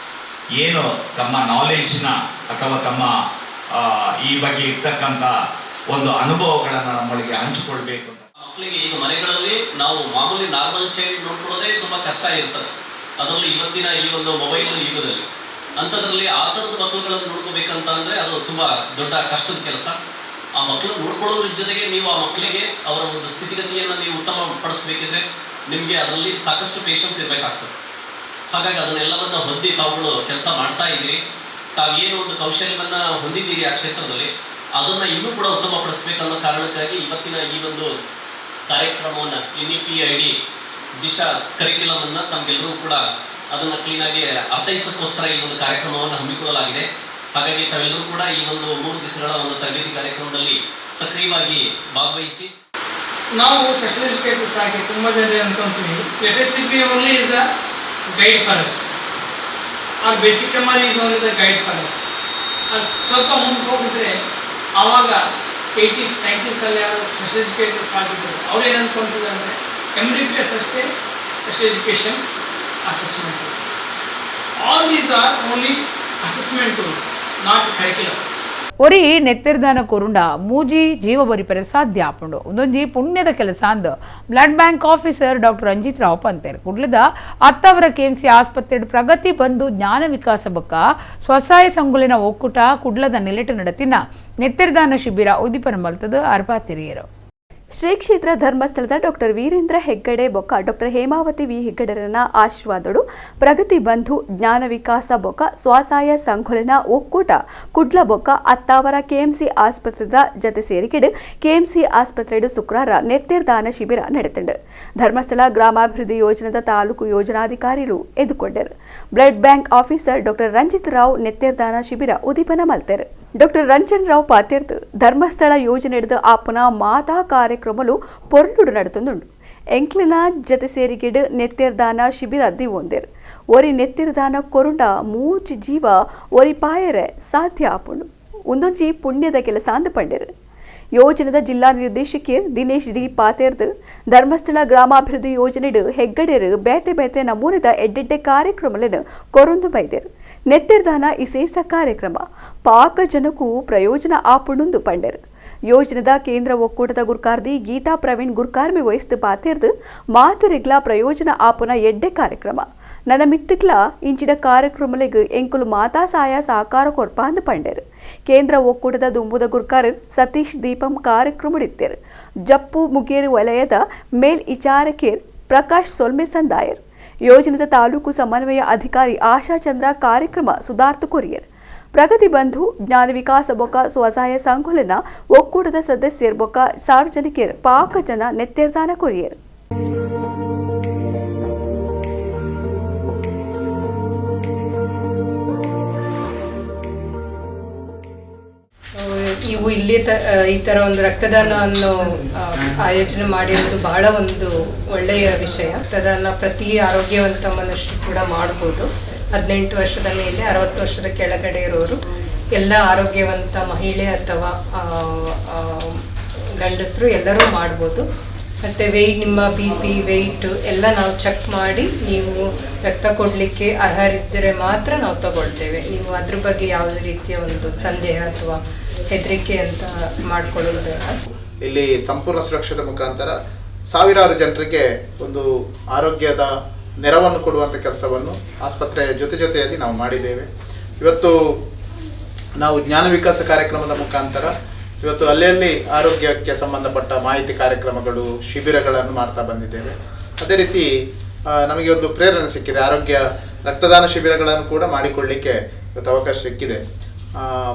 ನಾಲೆಡ್ಜ್ನ ಅಥವಾ ತಮ್ಮ ಈ ಬಗ್ಗೆ ಇರ್ತಕ್ಕಂಥ ಒಂದು ಅನುಭವಗಳನ್ನು ನಮ್ಮೊಳಗೆ ಹಂಚಿಕೊಳ್ಬೇಕು ಅಂತ. ಮಕ್ಕಳಿಗೆ ಈಗ ಮನೆಗಳಲ್ಲಿ ನಾವು ಮಾಮೂಲಿ ನಾರ್ಮಲ್ ಚೈಲ್ಡ್ ನೋಡ್ಕೊಳ್ಳೋದೇ ತುಂಬ ಕಷ್ಟ ಇರ್ತದೆ. ಅದರಲ್ಲಿ ಇವತ್ತಿನ ಈ ಒಂದು ಮೊಬೈಲ್ ಯುಗದಲ್ಲಿ ಅಂಥದ್ರಲ್ಲಿ ಆ ಥರದ ಮಕ್ಕಳುಗಳನ್ನು ನೋಡ್ಕೋಬೇಕಂತ ಅಂದರೆ ಅದು ತುಂಬ ದೊಡ್ಡ ಕಷ್ಟದ ಕೆಲಸ. ಆ ಮಕ್ಕಳನ್ನು ನೋಡ್ಕೊಳ್ಳೋದ್ರ ಜೊತೆಗೆ ನೀವು ಆ ಮಕ್ಕಳಿಗೆ ಅವರ ಒಂದು ಸ್ಥಿತಿಗತಿಯನ್ನು ನೀವು ಉತ್ತಮ ಪಡಿಸ್ಬೇಕಿದ್ರೆ ನಿಮಗೆ ಅದರಲ್ಲಿ ಸಾಕಷ್ಟು ಪೇಷನ್ಸ್ ಇರಬೇಕಾಗ್ತದೆ. ಹಾಗಾಗಿ ಅದನ್ನೆಲ್ಲವನ್ನು ಹೊಂದಿ ತಾವುಗಳು ಕೆಲಸ ಮಾಡ್ತಾ ಇದ್ದೀರಿ. ತಾವೇನು ಒಂದು ಕೌಶಲ್ಯವನ್ನು ಹೊಂದಿದ್ದೀರಿ ಆ ಕ್ಷೇತ್ರದಲ್ಲಿ, ಅದನ್ನು ಇನ್ನೂ ಕೂಡ ಉತ್ತಮಪಡಿಸ್ಬೇಕನ್ನೋ ಕಾರಣಕ್ಕಾಗಿ ಇವತ್ತಿನ ಈ ಒಂದು ಕಾರ್ಯಕ್ರಮವನ್ನು NEPID ದಿಶಾ ಕರಿಕ್ಯುಲಮನ್ನು ತಮಗೆಲ್ಲರೂ ಕೂಡ ಅದನ್ನು ಕ್ಲೀನಾಗಿ ಅರ್ಥೈಸೋಕ್ಕೋಸ್ಕರ ಈ ಒಂದು ಕಾರ್ಯಕ್ರಮವನ್ನು ಹಮ್ಮಿಕೊಳ್ಳಲಾಗಿದೆ. ಹಾಗಾಗಿ ತಾವೆಲ್ಲರೂ ಕೂಡ ಈ ಒಂದು 3 ದಿವಸಗಳ ಒಂದು ತರಬೇತಿ ಕಾರ್ಯಕ್ರಮದಲ್ಲಿ ಸಕ್ರಿಯವಾಗಿ ಭಾಗವಹಿಸಿ. ನಾವು ಸ್ಪೆಷಲ್ ಎಜುಕೇಟರ್ಸ್ ಆಗಿ ತುಂಬ ಜನ ಅನ್ಕೊಂತೀವಿ FSCP only is the guide for us, our basic MR is only the guide for us. ಅದು ಸ್ವಲ್ಪ ಮುಂದೆ ಹೋಗಿದ್ರೆ ಆವಾಗ 80s 90s ಅಲ್ಲಿ ಯಾರು ಸ್ಪೆಷಲ್ ಎಜುಕೇಟರ್ಸ್ ಆಗಿದ್ದರು ಅವ್ರೇನು ಅನ್ಕೊಂತಿದ್ರು ಅಂದರೆ MDPS ಅಷ್ಟೇ special education assessment. All these are only assessment tools, not curriculum. ಒರಿ ನೆತ್ತಿರ್ದಾನ ಕೊರುಂಡ ಮೂಜಿ ಜೀವ ಬರಿಪರೆ ಸಾಧ್ಯ ಆಪುಂಡು ಒಂದೊಂಜಿ ಪುಣ್ಯದ ಕೆಲಸ ಅಂದು blood bank officer doctor Ranjith Rao ಪಂತೇರ್ ಕುಡ್ಲದ ಅತ್ತವರ KMC ಆಸ್ಪತ್ರೆ ಪ್ರಗತಿ ಬಂದು ಜ್ಞಾನ ವಿಕಾಸ ಬಕ್ಕ ಸ್ವಸಹಾಯ ಸಂಘುಲಿನ ಒಕ್ಕೂಟ ಕುಡ್ಲದ ನೆಲೆಟ ನಡತಿನ ನೆತ್ತಿರ್ದಾನ ಶಿಬಿರ ಉದೀಪನ ಮಲ್ತದ ಅರ್ಬಾ ತಿರಿಯರು. ಶ್ರೀ ಕ್ಷೇತ್ರ ಧರ್ಮಸ್ಥಳದ ಡಾಕ್ಟರ್ ವೀರೇಂದ್ರ ಹೆಗ್ಗಡೆ ಬೊಕ್ಕ ಡಾಕ್ಟರ್ ಹೇಮಾವತಿ ವಿ ಹೆಗ್ಗಡರನ ಆಶೀರ್ವಾದಡು ಪ್ರಗತಿ ಬಂಧು ಜ್ಞಾನ ವಿಕಾಸ ಬೊಕ್ಕ ಸ್ವಸಹಾಯ ಸಂಘಲನ ಒಕ್ಕೂಟ ಕುಡ್ಲ ಬೊಕ್ಕ ಅತ್ತಾವರ ಕೆಎಂಸಿ ಆಸ್ಪತ್ರೆದ ಜತೆ ಸೇರಿಕೆಡು ಕೆಎಂಸಿ ಆಸ್ಪತ್ರೆಡು ಶುಕ್ರವಾರ ನೆತ್ತೆರ್ದಾನ ಶಿಬಿರ ನಡೆತಂಡು ಧರ್ಮಸ್ಥಳ ಗ್ರಾಮಾಭಿವೃದ್ಧಿ ಯೋಜನೆದ ತಾಲೂಕು ಯೋಜನಾಧಿಕಾರಿಗಳು ಎದುಕೊಂಡರು. Blood bank officer doctor Ranjith Rao ನೆತ್ತೆರ್ದಾನ ಶಿಬಿರ ಉದೀಪನ ಮಲ್ತರು. ಡಾಕ್ಟರ್ ರಂಜನ್ ರಾವ್ ಪಾತಿರ್ತ್ ಧರ್ಮಸ್ಥಳ ಯೋಜನೆ ಹಿಡಿದು ಆಪನ ಮಾತಾ ಕಾರ್ಯಕ್ರಮಲು ಪೊರ್ಲುಡು ನಡೆತುಂದುಂಡು. ಎಂಕ್ಲಿನ ಜತೆ ಸೇರಿಗೆಡು ನೆತ್ತೆರ್ದಾನ ಶಿಬಿರ ದಿವೊಂದೆರ್ ಒರಿ ನೆತ್ತೆರ್ದಾನ ಕೊರುಂಡ ಮೂಜಿ ಜೀವ ಒರಿ ಪಾಯರೆ ಸಾಧ್ಯ ಆಪುಂಡು ಒಂದೊಂಜಿ ಪುಣ್ಯದ ಕೆಲಸ ಅಂದು ಪಂಡೆರು. ಯೋಜನೆದ ಜಿಲ್ಲಾ ನಿರ್ದೇಶಕಿ ದಿನೇಶ್ ಡಿ ಪಾತೇರ್ದ್ ಧರ್ಮಸ್ಥಳ ಗ್ರಾಮಾಭಿವೃದ್ಧಿ ಯೋಜನೆಡು ಹೆಗ್ಗಡೆರು ಬೇತೆ ಬೇತೆ ನಮೂನೆದ ಎಡ್ಡೆಡ್ಡೆ ಕಾರ್ಯಕ್ರಮಗಳನ್ನು ಕೊರೊಂದು ಬೈದೇರು. ನೆತ್ತೆರ್ದಾನ ಇಸೇಸ ಕಾರ್ಯಕ್ರಮ ಪಾಕ ಜನಕ್ಕೂ ಪ್ರಯೋಜನ ಆಪುಂಡು ಪಂಡೆರು. ಯೋಜನೆದ ಕೇಂದ್ರ ಒಕ್ಕೂಟದ ಗುರ್ಕಾರ್ದಿ ಗೀತಾ ಪ್ರವೀಣ್ ಗುರ್ಕಾರ್ಮಿ ವಹಿಸ್ತು ಪಾತೇರ್ದು ಮಾತರಿಗ್ಲ ಪ್ರಯೋಜನ ಆಪುನ ಎಡ್ಡೆ ಕಾರ್ಯಕ್ರಮ ನನ್ನ ಮಿತ್ತಿಗ್ಲ ಇಂಚಿನ ಕಾರ್ಯಕ್ರಮಲಿಗೆ ಎಂಕುಲು ಮಾತಾ ಸಹಾಯ ಸಹಕಾರ ಕೊರ್ಪಾಂದು ಪಂಡೆರು. ಕೇಂದ್ರ ಒಕ್ಕೂಟದ ದುಂಬುದ ಗುರ್ಕಾರ್ ಸತೀಶ್ ದೀಪಂ ಕಾರ್ಯಕ್ರಮಡಿತ್ತೇರು. ಜಪ್ಪು ಮುಗೇರು ವಲಯದ ಮೇಲ್ ಇಚಾರಕೇರ್ ಪ್ರಕಾಶ್ ಸೊಲ್ಮೆ ಸಂದಾಯರ್. ಯೋಜನೆದ ತಾಲೂಕು ಸಮನ್ವಯ ಅಧಿಕಾರಿ ಆಶಾ ಚಂದ್ರ ಕಾರ್ಯಕ್ರಮ ಸುಧಾರ್ಥ ಕೊರಿಯರ್. ಪ್ರಗತಿ ಬಂಧು ಜ್ಞಾನ ವಿಕಾಸ ಬೊಕ್ಕ ಸ್ವಸಹಾಯ ಸಂಘಲನ ಒಕ್ಕೂಟದ ಸದಸ್ಯರ್ ಬೊಕ್ಕ ಸಾರ್ವಜನಿಕರ್ ಪಾಕ ಜನ ನೆತ್ತೆರ್ದಾನ ಕೊರಿಯರ್. ಇವು ಇಲ್ಲಿ ಈ ಥರ ಒಂದು ರಕ್ತದಾನವನ್ನು ಆಯೋಜನೆ ಮಾಡಿರೋದು ಬಹಳ ಒಂದು ಒಳ್ಳೆಯ ವಿಷಯ. ರಕ್ತದಾನ ಪ್ರತಿ ಆರೋಗ್ಯವಂತ ಮನುಷ್ಯರು ಕೂಡ ಮಾಡ್ಬೋದು. 18 ವರ್ಷದ ಮೇಲೆ 60 ವರ್ಷದ ಕೆಳಗಡೆ ಇರೋರು ಎಲ್ಲ ಆರೋಗ್ಯವಂತ ಮಹಿಳೆ ಅಥವಾ ಗಂಡಸರು ಎಲ್ಲರೂ ಮಾಡ್ಬೋದು. ಮತ್ತು ನಿಮ್ಮ BP ವೆಯ್ಟು ಎಲ್ಲ ನಾವು ಚೆಕ್ ಮಾಡಿ ನೀವು ರಕ್ತ ಕೊಡಲಿಕ್ಕೆ ಅರ್ಹರಿದ್ದರೆ ಮಾತ್ರ ನಾವು ತಗೊಳ್ತೇವೆ. ನೀವು ಅದ್ರ ಬಗ್ಗೆ ಯಾವುದೇ ರೀತಿಯ ಒಂದು ಸಂದೇಹ ಅಥವಾ ಹೆದರಿಕೆ ಅಂತ ಮಾಡ್ಕೊಳ್ಳೋದು ಬೇಡ. ಇಲ್ಲಿ ಸಂಪೂರ್ಣ ಸುರಕ್ಷತೆ ಮುಖಾಂತರ ಸಾವಿರಾರು ಜನರಿಗೆ ಒಂದು ಆರೋಗ್ಯದ ನೆರವನ್ನು ಕೊಡುವಂಥ ಕೆಲಸವನ್ನು ಆಸ್ಪತ್ರೆಯ ಜೊತೆಯಲ್ಲಿ ನಾವು ಮಾಡಿದ್ದೇವೆ. ಇವತ್ತು ನಾವು ಜ್ಞಾನ ವಿಕಾಸ ಕಾರ್ಯಕ್ರಮದ ಮುಖಾಂತರ ಇವತ್ತು ಅಲ್ಲಲ್ಲಿ ಆರೋಗ್ಯಕ್ಕೆ ಸಂಬಂಧಪಟ್ಟ ಮಾಹಿತಿ ಕಾರ್ಯಕ್ರಮಗಳು ಶಿಬಿರಗಳನ್ನು ಮಾಡ್ತಾ ಬಂದಿದ್ದೇವೆ. ಅದೇ ರೀತಿ ನಮಗೆ ಒಂದು ಪ್ರೇರಣೆ ಸಿಕ್ಕಿದೆ. ಆರೋಗ್ಯ ರಕ್ತದಾನ ಶಿಬಿರಗಳನ್ನು ಕೂಡ ಮಾಡಿಕೊಳ್ಳಿಕ್ಕೆ ಇವತ್ತು ಅವಕಾಶ ಸಿಕ್ಕಿದೆ.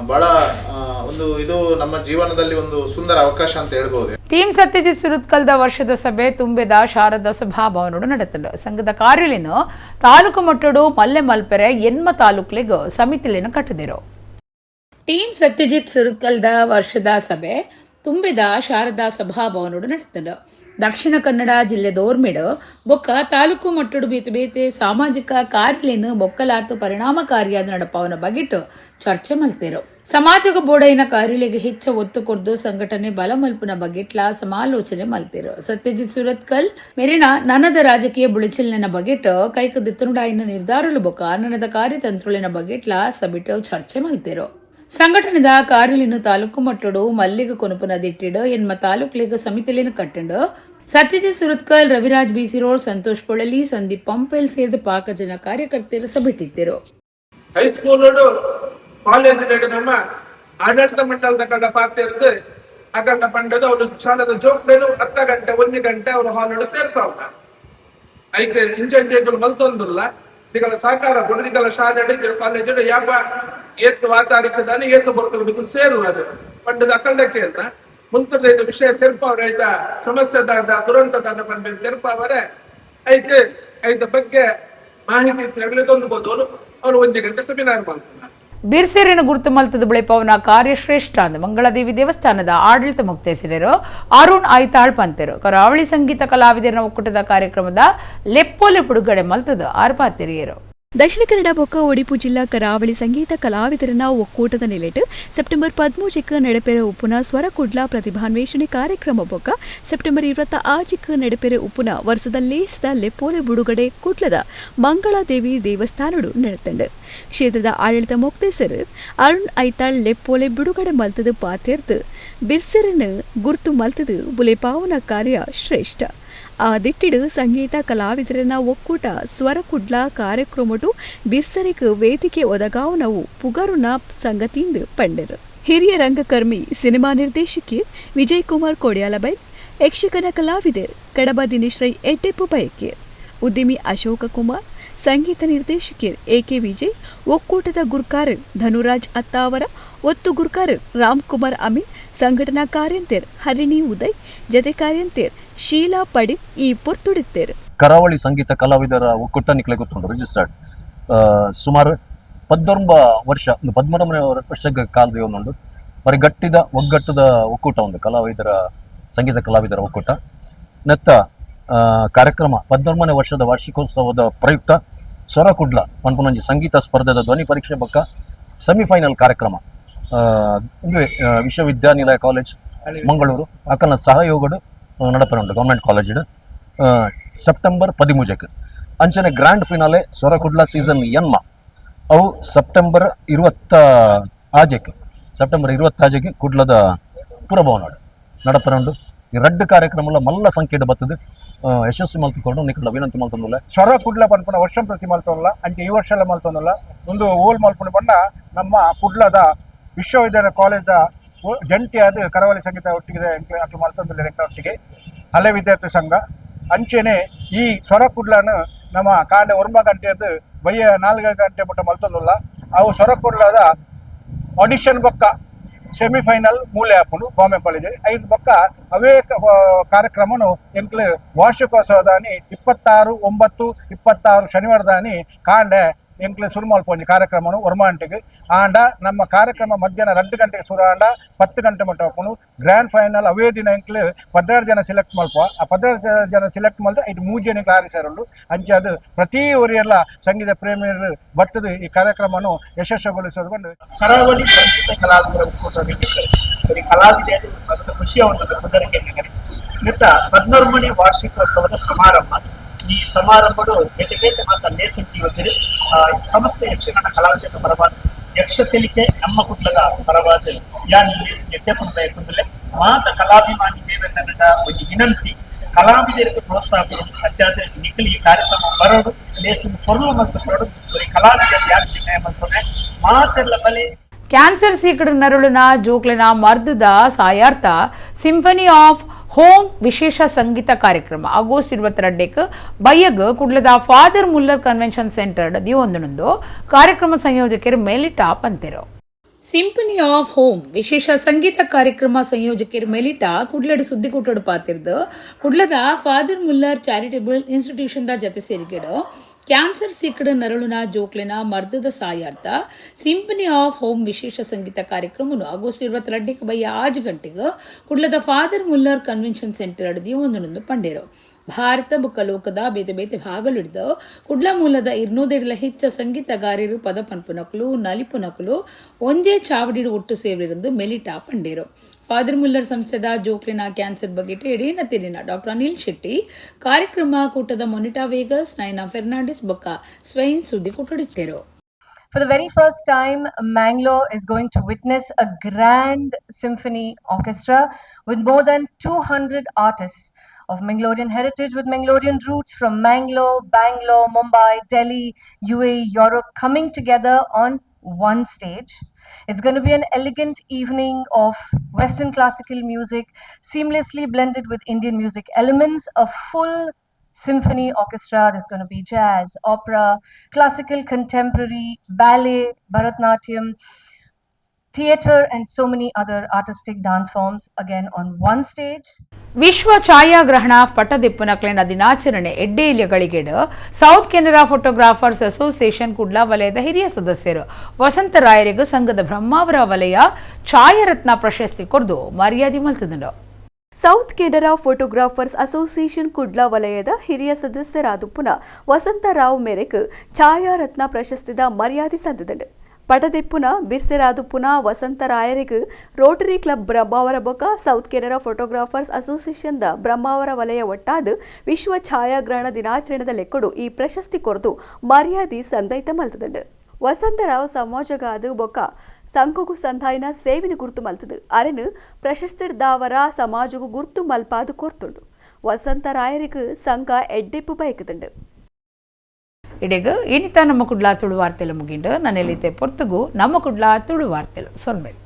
ಬಹಳ ಇದು ನಮ್ಮ ಜೀವನದಲ್ಲಿ ಒಂದು ಸುಂದರ ಅವಕಾಶ ಅಂತ ಹೇಳ್ಬೋದು. ಟೀಮ್ ಸತ್ಯಜಿತ್ ಸುರತ್ಕಲ್ದ ವರ್ಷದ ಸಭೆ ತುಂಬಿದ ಶಾರದಾ ಸಭಾಭವನಡು ನಡೆತಂಡು. ಸಂಘದ ಕಾರ್ಯಲಿನ ತಾಲೂಕು ಮಟ್ಟಡು ಮಲ್ಲೆ ಮಲ್ಪೆರೆ ಎನ್ಮ ತಾಲೂಕ್ಲಿಗೆ ಸಮಿತಿಲಿನ ಕಟ್ಟಿದಿರು. ಟೀಮ್ ಸತ್ಯಜಿತ್ ಸುರತ್ಕಲ್ದ ವರ್ಷದ ಸಭೆ ತುಂಬಿದ ಶಾರದಾ ಸಭಾಭವನಡು ನಡೆತಂಡು. ದಕ್ಷಿಣ ಕನ್ನಡ ಜಿಲ್ಲೆ ದೋರ್ಮಿಡು ಬೊಕ್ಕ ತಾಲೂಕು ಮಟ್ಟಡು ಬೇತೆ ಬೇತೆ ಸಾಮಾಜಿಕ ಕಾರ್ಯಲಿನ ಬೊಕ್ಕಲಾತು ಪರಿಣಾಮಕಾರಿಯಾದ ನಡಪವನ ಬಗೆಟ್ಟು ಚರ್ಚೆ ಮಲ್ತೇರು. ಸಮಾಜಕ ಬೋಡೈನ ಕಾರ್ಯಲಿಗೆ ಹೆಚ್ಚು ಒತ್ತು ಕೊಡ್ದು ಸಂಘಟನೆ ಬಲ ಮಲ್ಪುನ ಬಗೆಟ್ಲ ಸಮಾಲೋಚನೆ ಮಲ್ತೇರು. ಸತ್ಯಜಿತ್ ಸುರತ್ಕಲ್ ಮೆರಿನ ನನದ ರಾಜಕೀಯ ಬುಳಿಚಿಲಿನ ಬಗೆಟ್ ಕೈಕ ದಿತ್ತನುಡಾಯಿನ ನಿರ್ಧಾರಲು ಬೊಕ್ಕ ನನದ ಕಾರ್ಯತಂತ್ರುಳಿನ ಬಗೆಟ್ಲ ಸಬಿಟ್ಟು ಚರ್ಚೆ ಮಲ್ತೇರು. ಸಂಘಟನೆದ ಕಾರ್ಯಲಿನ ತಾಲೂಕು ಮಟ್ಟಡು ಮಲ್ಲಿಗೆ ಕೊನುಪುನ ದಿಟ್ಟಿಡು ಎನ್ಮ ತಾಲೂಕ್ಲಿಗ ಸಮಿತಿಲಿನ ಕಟ್ಟಂಡು ಸತ್ಯಜಿತ್ ಸುರತ್ಕಲ್, ರವಿರಾಜ್ ಬಿಸಿ ರೋಡ್, ಸಂತೋಷ್ ಪೊಳಲಿ, ಸಂದೀಪ್ ಪಂಪೆಲ್ ಸೇರಿದ ಪಾಕ ಜನ ಕಾರ್ಯಕರ್ತರು ಸಭೆಟ್ಟಿದ್ದರು. ಹೈಸ್ಕೂಲ್ ಕಾಲೇಜ್ ನಮ್ಮ ಆಡಳಿತ ಮಂಡಲದ ಕಡೆ ಪಾತಿರ್ದು ಅಗಂಡ ಪಂಡದು ಅವರು ಶಾಲೆದ ಜೋಕ್ಡೇನು 10 ಗಂಟೆ 1 ಗಂಟೆ ಅವರು ಹಾಲೋಡು ಸೇರ್ಸಾವ ಐತೆ ಇಂಜೆಂಜೆಗಳು ಮಲ್ತೊಂದಿಲ್ಲ ನಿಗಲ ಸಹಕಾರ ಗುಡಿಗಳ ಶಾಲೆ ಕಾಲೇಜ್ ಯಾಪ ಏತ್ತು ವಾತಾರಿಕದಾನೆ ಏತ್ತು ಬರ್ತದೆ ಸೇರುವುದು ಪಂಡದ ಅಕಲ್ಡಕ್ಕೆ ಅಂತ ಮುಂತದ ವಿಷಯ ತೆರಪವ್ರ ಐತ ಸಮಸ್ಯೆದ ದುರಂತದ ಬಂದ ತೆರಪವರೇ ಐತೆ ಐತ ಬಗ್ಗೆ ಮಾಹಿತಿ ತಂದುಬೋದು ಅವರು 1 ಗಂಟೆ ಸೆಮಿನಾರ್ ಮಾಡ್ತಾರೆ. ಬಿರ್ಸೇರಿನ ಗುರುತು ಮಲ್ತದ ಬಳಿಪವನ ಕಾರ್ಯಶ್ರೇಷ್ಠ ಅಂದ ಮಂಗಳದೇವಿ ದೇವಸ್ಥಾನದ ಆಡಳಿತ ಮುಕ್ತೇಸಿದರು. ಅರುಣ್ ಐತಾಳ್ ಪಂತರು ಕರಾವಳಿ ಸಂಗೀತ ಕಲಾವಿದರ ಒಕ್ಕೂಟದ ಕಾರ್ಯಕ್ರಮದ ಲೆಪ್ಪೋಲೆ ಬಿಡುಗಡೆ ಮಲ್ತದ ಆರ್ಪಾತಿರಿಯರು. ದಕ್ಷಿಣ ಕನ್ನಡ ಬೊಕ್ಕ ಒಡಿಪು ಜಿಲ್ಲಾ ಕರಾವಳಿ ಸಂಗೀತ ಕಲಾವಿದರನ ಒಕ್ಕೂಟದ ನೆಲೆಟ್ ಸೆಪ್ಟೆಂಬರ್ 13 ನಡೆಪೆರೆ ಉಪ್ಪುನ ಸ್ವರ ಕುಡ್ಲ ಪ್ರತಿಭಾನ್ವೇಷಣೆ ಕಾರ್ಯಕ್ರಮ ಬೊಕ್ಕ ಸೆಪ್ಟೆಂಬರ್ 26 ನಡೆಪೆರೆ ಉಪ್ಪುನ ವರ್ಷದಲ್ಲೇಸದ ಲೆಪ್ಪೋಲೆ ಬಿಡುಗಡೆ ಕುಡ್ಲದ ಮಂಗಳಾದೇವಿ ದೇವಸ್ಥಾನಡು ನಡೆತಂಡು. ಕ್ಷೇತ್ರದ ಆಡಳಿತ ಮುಕ್ತೇಸರ್ ಅರುಣ್ ಐತಾಳ್ ಲೆಪ್ಪೋಲೆ ಬಿಡುಗಡೆ ಮಲ್ತದು ಪಾತೆರ್ದು ಬಿರ್ಸೆರನ ಗುರ್ತು ಮಲ್ತದು ಬುಲೆಪಾವನ ಕಾರ್ಯ ಶ್ರೇಷ್ಠ. ಆ ದಿಟ್ಟಿಡು ಸಂಗೀತ ಕಲಾವಿದರನ ಒಕ್ಕೂಟ ಸ್ವರ ಕುಡ್ಲ ಕಾರ್ಯಕ್ರಮಟು ಬಿರ್ಸರಿಕ್ ವೇದಿಕೆ ಒದಗಾವನವು ಪುಗರುನ ಸಂಗತಿಯಿಂದ ಪಂಡರು. ಹಿರಿಯ ರಂಗಕರ್ಮಿ ಸಿನಿಮಾ ನಿರ್ದೇಶಕಿ ವಿಜಯ್ ಕುಮಾರ್ ಕೊಡಿಯಾಲಬೈ, ಯಕ್ಷಗಾನ ಕಲಾವಿದರು ಕಡಬ ದಿನೇಶ್ ರೈ ಎಡ್ಡೆಪ್ಪು ಬಯಕೆ ಉದ್ಯಮಿ ಅಶೋಕ ಕುಮಾರ್ ಸಂಗೀತ ನಿರ್ದೇಶಕರು ಎಕೆ ವಿಜಯ್ ಒಕ್ಕೂಟದ ಗುರ್ಕಾರ್ ಧನುರಾಜ್ ಅತ್ತಾವರ ಒತ್ತು ಗುರ್ಕಾರ್ ರಾಮ್ಕುಮಾರ್ ಅಮೀನ್ ಸಂಘಟನಾ ಕಾರ್ಯಂತರ್ ಹರಿಣಿ ಉದಯ್ ಜತೆ ಕಾರ್ಯಂತರ್ ಶೀಲಾ ಪಡಿ ಈ ಪುರ್ತುಡಿತ್ತೇರು ಕರಾವಳಿ ಸಂಗೀತ ಕಲಾವಿದರ ಒಕ್ಕೂಟ ನಿಕ್ಲೆ ಗೊತ್ತುಂಟು ರಿಜಿಸ್ಟರ್ಡ್ ಸುಮಾರು 19 ವರ್ಷ 13 ವರ್ಷ ಕಾಲದ ಒಂದುಂಡು ಬರೀ ಗಟ್ಟಿದ ಒಗ್ಗಟ್ಟದ ಒಕ್ಕೂಟ ಒಂದು ಸಂಗೀತ ಕಲಾವಿದರ ಒಕ್ಕೂಟ ನೆತ್ತ ಕಾರ್ಯಕ್ರಮ 19ನೇ ವರ್ಷದ ವಾರ್ಷಿಕೋತ್ಸವದ ಪ್ರಯುಕ್ತ ಸ್ವರ ಕುಡ್ಲ ಪನ್ಪುನಂಜಿ ಸಂಗೀತ ಸ್ಪರ್ಧೆದ ಧ್ವನಿ ಪರೀಕ್ಷೆ ಬಕ್ಕ ಸೆಮಿಫೈನಲ್ ಕಾರ್ಯಕ್ರಮ ವಿಶ್ವವಿದ್ಯಾನಿಲಯ ಕಾಲೇಜ್ ಮಂಗಳೂರು ಅಕಲ್ನ ಸಹಯೋಗಡು ನಡಪನುಂಡು ಗೌರ್ಮೆಂಟ್ ಕಾಲೇಜ್ ಸೆಪ್ಟೆಂಬರ್ 13 ಅಂಚನೆ ಗ್ರ್ಯಾಂಡ್ ಫಿನಾಲೆ ಸ್ವರ ಕುಡ್ಲ ಸೀಸನ್ ಎನ್ಮ ಅವು ಸೆಪ್ಟೆಂಬರ್ 20 ಕುಡ್ಲದ ಪುರಭವನ ನಡಪನುಂಡು ಈ ರಡ್ಡು ಕಾರ್ಯಕ್ರಮ ಮಲ್ಲ ಸಂಖ್ಯೆಡ್ ಬರ್ತದೆ ಯಶಸ್ವಿ ಮಲ್ತುಕೊಂಡು ನಿಕಲ ವಿನಂತಿ ಮಲ್ತೊಂದುಲ್ಲ ಸ್ವರ ಕುಡ್ಲ ಪನ್ಪುನ ವರ್ಷ ಪ್ರತಿ ಮಲ್ತೊಂದಿಲ್ಲ ಅಂಚೆ ಈ ವರ್ಷ ಎಲ್ಲ ಮಲ್ತೊಂದಿಲ್ಲ ಒಂದು ಓಲ್ ಮಲ್ಪುಂಡು ಬಣ್ಣ ನಮ್ಮ ಕುಡ್ಲದ ವಿಶ್ವವಿದ್ಯಾಲಯ ಕಾಲೇಜ್ ಜಂಟಿಯಾದ ಕರಾವಳಿ ಸಂಗೀತ ಒಟ್ಟಿಗೆ ಅದು ಮಲ್ತೊಂದಿಲ್ಲ ಒಟ್ಟಿಗೆ ಹಳೆ ವಿದ್ಯಾರ್ಥಿ ಸಂಘ ಅಂಚೆನೆ ಈ ಸ್ವರ ಕುಡ್ಲನ ನಮ್ಮ ಕಾಂಡೆ 1 ಗಂಟೆಯದ್ದು ಬಯ್ಯ 4 ಗಂಟೆ ಮಟ್ಟ ಮಲ್ತೊಂದಿಲ್ಲ ಅವು ಸ್ವರ ಕುಡ್ಲದ ಆಡಿಷನ್ ಬಕ್ಕ ಸೆಮಿಫೈನಲ್ ಮೂಲೆ ಹಾಪುಂಡು ಬಾಂಬೆ ಕಾಲೇಜ್ 5 ಬಕ್ಕ ಅವೇ ಕಾರ್ಯಕ್ರಮನು ಎಂಕ್ಲು ವಾರ್ಷಿಕೋತ್ಸವದಾನಿ 26/9/26 ಶನಿವಾರದಾನಿ ಕಾಂಡೆ ಎಂಕ್ಲು ಶುರು ಮಲ್ಪೊಂಜಿ ಕಾರ್ಯಕ್ರಮನು ಒರ್ಮಾಂಟಿಗೆ ಆಂಡ ನಮ್ಮ ಕಾರ್ಯಕ್ರಮ ಮಧ್ಯಾಹ್ನ 2 ಗಂಟೆಗೆ ಶುರು ಆಂಡ 10 ಗಂಟೆ ಮಟ್ಟ ಹಾಪುನು ಗ್ರ್ಯಾಂಡ್ ಫೈನಲ್ ಅವೇ ದಿನ ಎಂಕ್ಲು 16 ಜನ ಸಿಲೆಕ್ಟ್ ಮಲ್ಪುವ ಆ 16 ಜನ ಸಿಲೆಕ್ಟ್ ಮಲ್ದ ಇದು 3 ಜನಕ್ಕೆ ಆರಿಸಾರಲು ಅಂಚೆ ಅದು ಪ್ರತಿ ಊರಿಯೆಲ್ಲ ಸಂಗೀತ ಪ್ರೇಮಿಯರು ಬರ್ತದೆ ಈ ಕಾರ್ಯಕ್ರಮನು ಯಶಸ್ವಿಗೊಳಿಸೋದು ಕರಾವಳಿ ಸಂಗೀತ ಕಲಾವಿದರ ಒಕ್ಕೂಟ ಕಲಾವಿದರು ಖುಷಿಯ ಒಂದು ಬೆದರಿಕೆ ನಿತ್ತ 14ನೇ ವಾರ್ಷಿಕೋತ್ಸವದ ಸಮಾರಂಭ ಈ ಸಮಾರಂಭಗಳು ಬೇತೆ ಮಾತ್ರ ನೇಸಂಟಿ ಇವತ್ತಿದೆ ಸಂಸ್ಥೆ ಯಕ್ಷಗಾನ ಕಲಾವಿದರ ಪರವಾದ ಯಕ್ಷ ತೆಲಿಕೆ ನಮ್ಮ ಕುಟ್ಲದ ಪರವಾದ ಯಾನ್ ಎಡ್ಡೆಪ್ಪನ ಬಯಕುಂದಲೆ ಮಾತ ಕಲಾಭಿಮಾನಿ ದೇವೇಂದ್ರ ಒಂದು ವಿನಂತಿ ಕಲಾವಿದರಿಗೆ ಪ್ರೋತ್ಸಾಹ ಕೊಡೋದು ಅಜ್ಜಾದ ನಿಖಿಲ್ ಈ ಕಾರ್ಯಕ್ರಮ ಬರೋದು ನೇಸು ಹೊರಲು ಮತ್ತು ಕೊಡೋದು ಕಲಾವಿದರು ಯಾರು ನಿರ್ಣಯ ಮಾಡ್ತಾರೆ ಮಾತೆಲ್ಲ ಬಲೆ ಕ್ಯಾನ್ಸರ್ ಸೀಕಡ್ ನರುಳಿನ ಜೋಕ್ಲಿನ ಮರ್ದದ ಸಾಯಾರ್ಥ ಸಿಂಫನಿ ಆಫ್ ಹೋಮ್ ವಿಶೇಷ ಸಂಗೀತ ಕಾರ್ಯಕ್ರಮ ಆಗಸ್ಟ್ 22 ಬಯ್ಯಗ್ ಕುಡ್ಲದ ಫಾದರ್ ಮುಲ್ಲರ್ ಕನ್ವೆನ್ಷನ್ ಸೆಂಟರ್ ದಿವೊಂದನೊಂದು ಕಾರ್ಯಕ್ರಮ ಸಂಯೋಜಕರು ಮೆಲಿಟಾ ಪಂತೆರು ಸಿಂಫನಿ ಆಫ್ ಹೋಮ್ ವಿಶೇಷ ಸಂಗೀತ ಕಾರ್ಯಕ್ರಮ ಸಂಯೋಜಕರು ಮೆಲಿಟಾ ಕುಡ್ಲಡ್ ಸುದ್ದಿಕೂಟಡು ಪಾತಿರ್ದು ಕುಡ್ಲದ father Muller charitable institution the ಜತೆ ಸೇರಿಕೆಡು ಕ್ಯಾನ್ಸರ್ ಸಿಕ್ಕಡ ನರಳುನ ಜೋಕ್ಲಿನ ಮರ್ದದ ಸಾಯಾರ್ಥ ಸಿಂಫನಿ ಆಫ್ ಹೋಮ್ ವಿಶೇಷ ಸಂಗೀತ ಕಾರ್ಯಕ್ರಮನು ಆಗಸ್ಟ್ 22 ಬಯ್ಯ 6 ಗಂಟೆಗೆ ಕುಡ್ಲದ ಫಾದರ್ ಮುಲ್ಲರ್ ಕನ್ವೆನ್ಷನ್ ಸೆಂಟರ್ ಅಡದಿ ಒಂದೊಂದು ಪಂಡೇರು ಭಾರತ ಬುಕ್ಕ ಲೋಕದ ಬೇತೆ ಬೇತೆ ಭಾಗಲಿಡ್ದು ಕುಡ್ಲ ಮೂಲದ 200 ಹೆಚ್ಚ ಸಂಗೀತಗಾರರು ಪದ ಪನ್ಪುನಕಲು ನಲಿಪುನಕಲು ಒಂದೇ ಚಾವಡಿಡು ಒಟ್ಟು ಸೇರಿருந்து ಮೆಲಿಟಾ ಪಂಡೇರು ಫಾದರ್ ಮುಲ್ಲರ್ ಸಂಸ್ಥೆದ ಜೋಕ್ಲಿನ ಕ್ಯಾನ್ಸರ್ ಬಗ್ಗೆ ಎಡೀನ ತಿರಿನ ಡಾಕ್ಟರ್ ಅನಿಲ್ ಶೆಟ್ಟಿ ಕಾರ್ಯಕ್ರಮ ಕೂಟದ ಮೊನಿಟಾ ವೇಗಸ್ ನೈನಾ ಫೆರ್ನಾಂಡಿಸ್ ಬೊಕ್ಕ ಸ್ವೈನ್ ಸುದ್ದಿ ಕೂಟಡಿತ್ತೇರು. For the very first time, Mangalore is going to witness a grand symphony orchestra with more than 200 artists of Mangalorean heritage with Mangalorean roots from Mangalore, Bangalore, Mumbai, Delhi, UAE, Europe coming together on one stage. It's going to be an elegant evening of Western classical music seamlessly blended with Indian music elements, a full symphony orchestra. There's going to be jazz, opera, classical, contemporary, ballet, Bharatanatyam, theatre and so many other artistic dance forms again on one stage. ವಿಶ್ವ ಛಾಯಾಗ್ರಹಣ ಪಟ್ಟದಿಪ್ಪುನಕ್ಲಿನ ದಿನಾಚರಣೆ ಎಡ್ಡೆಯಿಲೆಗಳಿಗೆಡು South Canara photographers association Kudla ವಲಯದ ಹಿರಿಯ ಸದಸ್ಯರು ವಸಂತರಾಯರಿಗೂ ಸಂಘದ ಬ್ರಹ್ಮಾವರ ವಲಯ ಛಾಯಾರತ್ನ ಪ್ರಶಸ್ತಿ ಕೊರ್ದು ಮರ್ಯಾದೆ ಮಲ್ತದರು. South Canara photographers association Kudla ವಲಯದ ಹಿರಿಯ ಸದಸ್ಯರಾದ ಪುನಃ ವಸಂತರಾವ್ ಮೇರೆಕ್ ಛಾಯಾರತ್ನ ಪ್ರಶಸ್ತಿದ ಮರ್ಯಾದೆ ಸಂದದರು. ಪಟದಿಪ್ಪುನ ಬಿರ್ಸೆರಾದು ಪುನಃ ವಸಂತರಾಯರಿಗೂ ರೋಟರಿ ಕ್ಲಬ್ ಬ್ರಹ್ಮಾವರ ಬೊಕ್ಕ ಸೌತ್ ಕೆನರಾ ಫೋಟೋಗ್ರಾಫರ್ಸ್ ಅಸೋಸಿಯೇಷನ್ ದ ಬ್ರಹ್ಮಾವರ ವಲಯ ಒಟ್ಟಾದ ವಿಶ್ವ ಛಾಯಾಗ್ರಹಣ ದಿನಾಚರಣೆದ ಲೆಕ್ಕಡು ಈ ಪ್ರಶಸ್ತಿ ಕೊರದು ಮರ್ಯಾದೆ ಸಂದೈತ ಮಲ್ತದಂಡು. ವಸಂತರಾವ್ ಸಮಾಜಗಾದ ಬೊಕ್ಕ ಸಂಘಗೂ ಸಂಧಾಯನ ಸೇವಿನ ಗುರುತು ಮಲ್ತದು ಅರೆನು ಪ್ರಶಸ್ತಿದಾವರ ಸಮಾಜಗೂ ಗುರುತು ಮಲ್ಪಾದು ಕೊರ್ತುಂಡು. ವಸಂತರಾಯರಿಗೂ ಸಂಘ ಎಡ್ಡೆಪ್ಪು ಬಯಕದಂಡು. ಇಡೆಗು ಇನಿತ ನಮ್ಮ ಕುಡ್ಲಾ ತುಳು ವಾರ್ತೆಲು ಮುಗಿಂಡು ನನ್ನೆಲ್ಲಿತೆ ಪೊರ್ತುಗು ನಮ್ಮ ಕುಡ್ಲಾ ತುಳು ವಾರ್ತೆಲು ಸೊಲ್ಮೇಲು.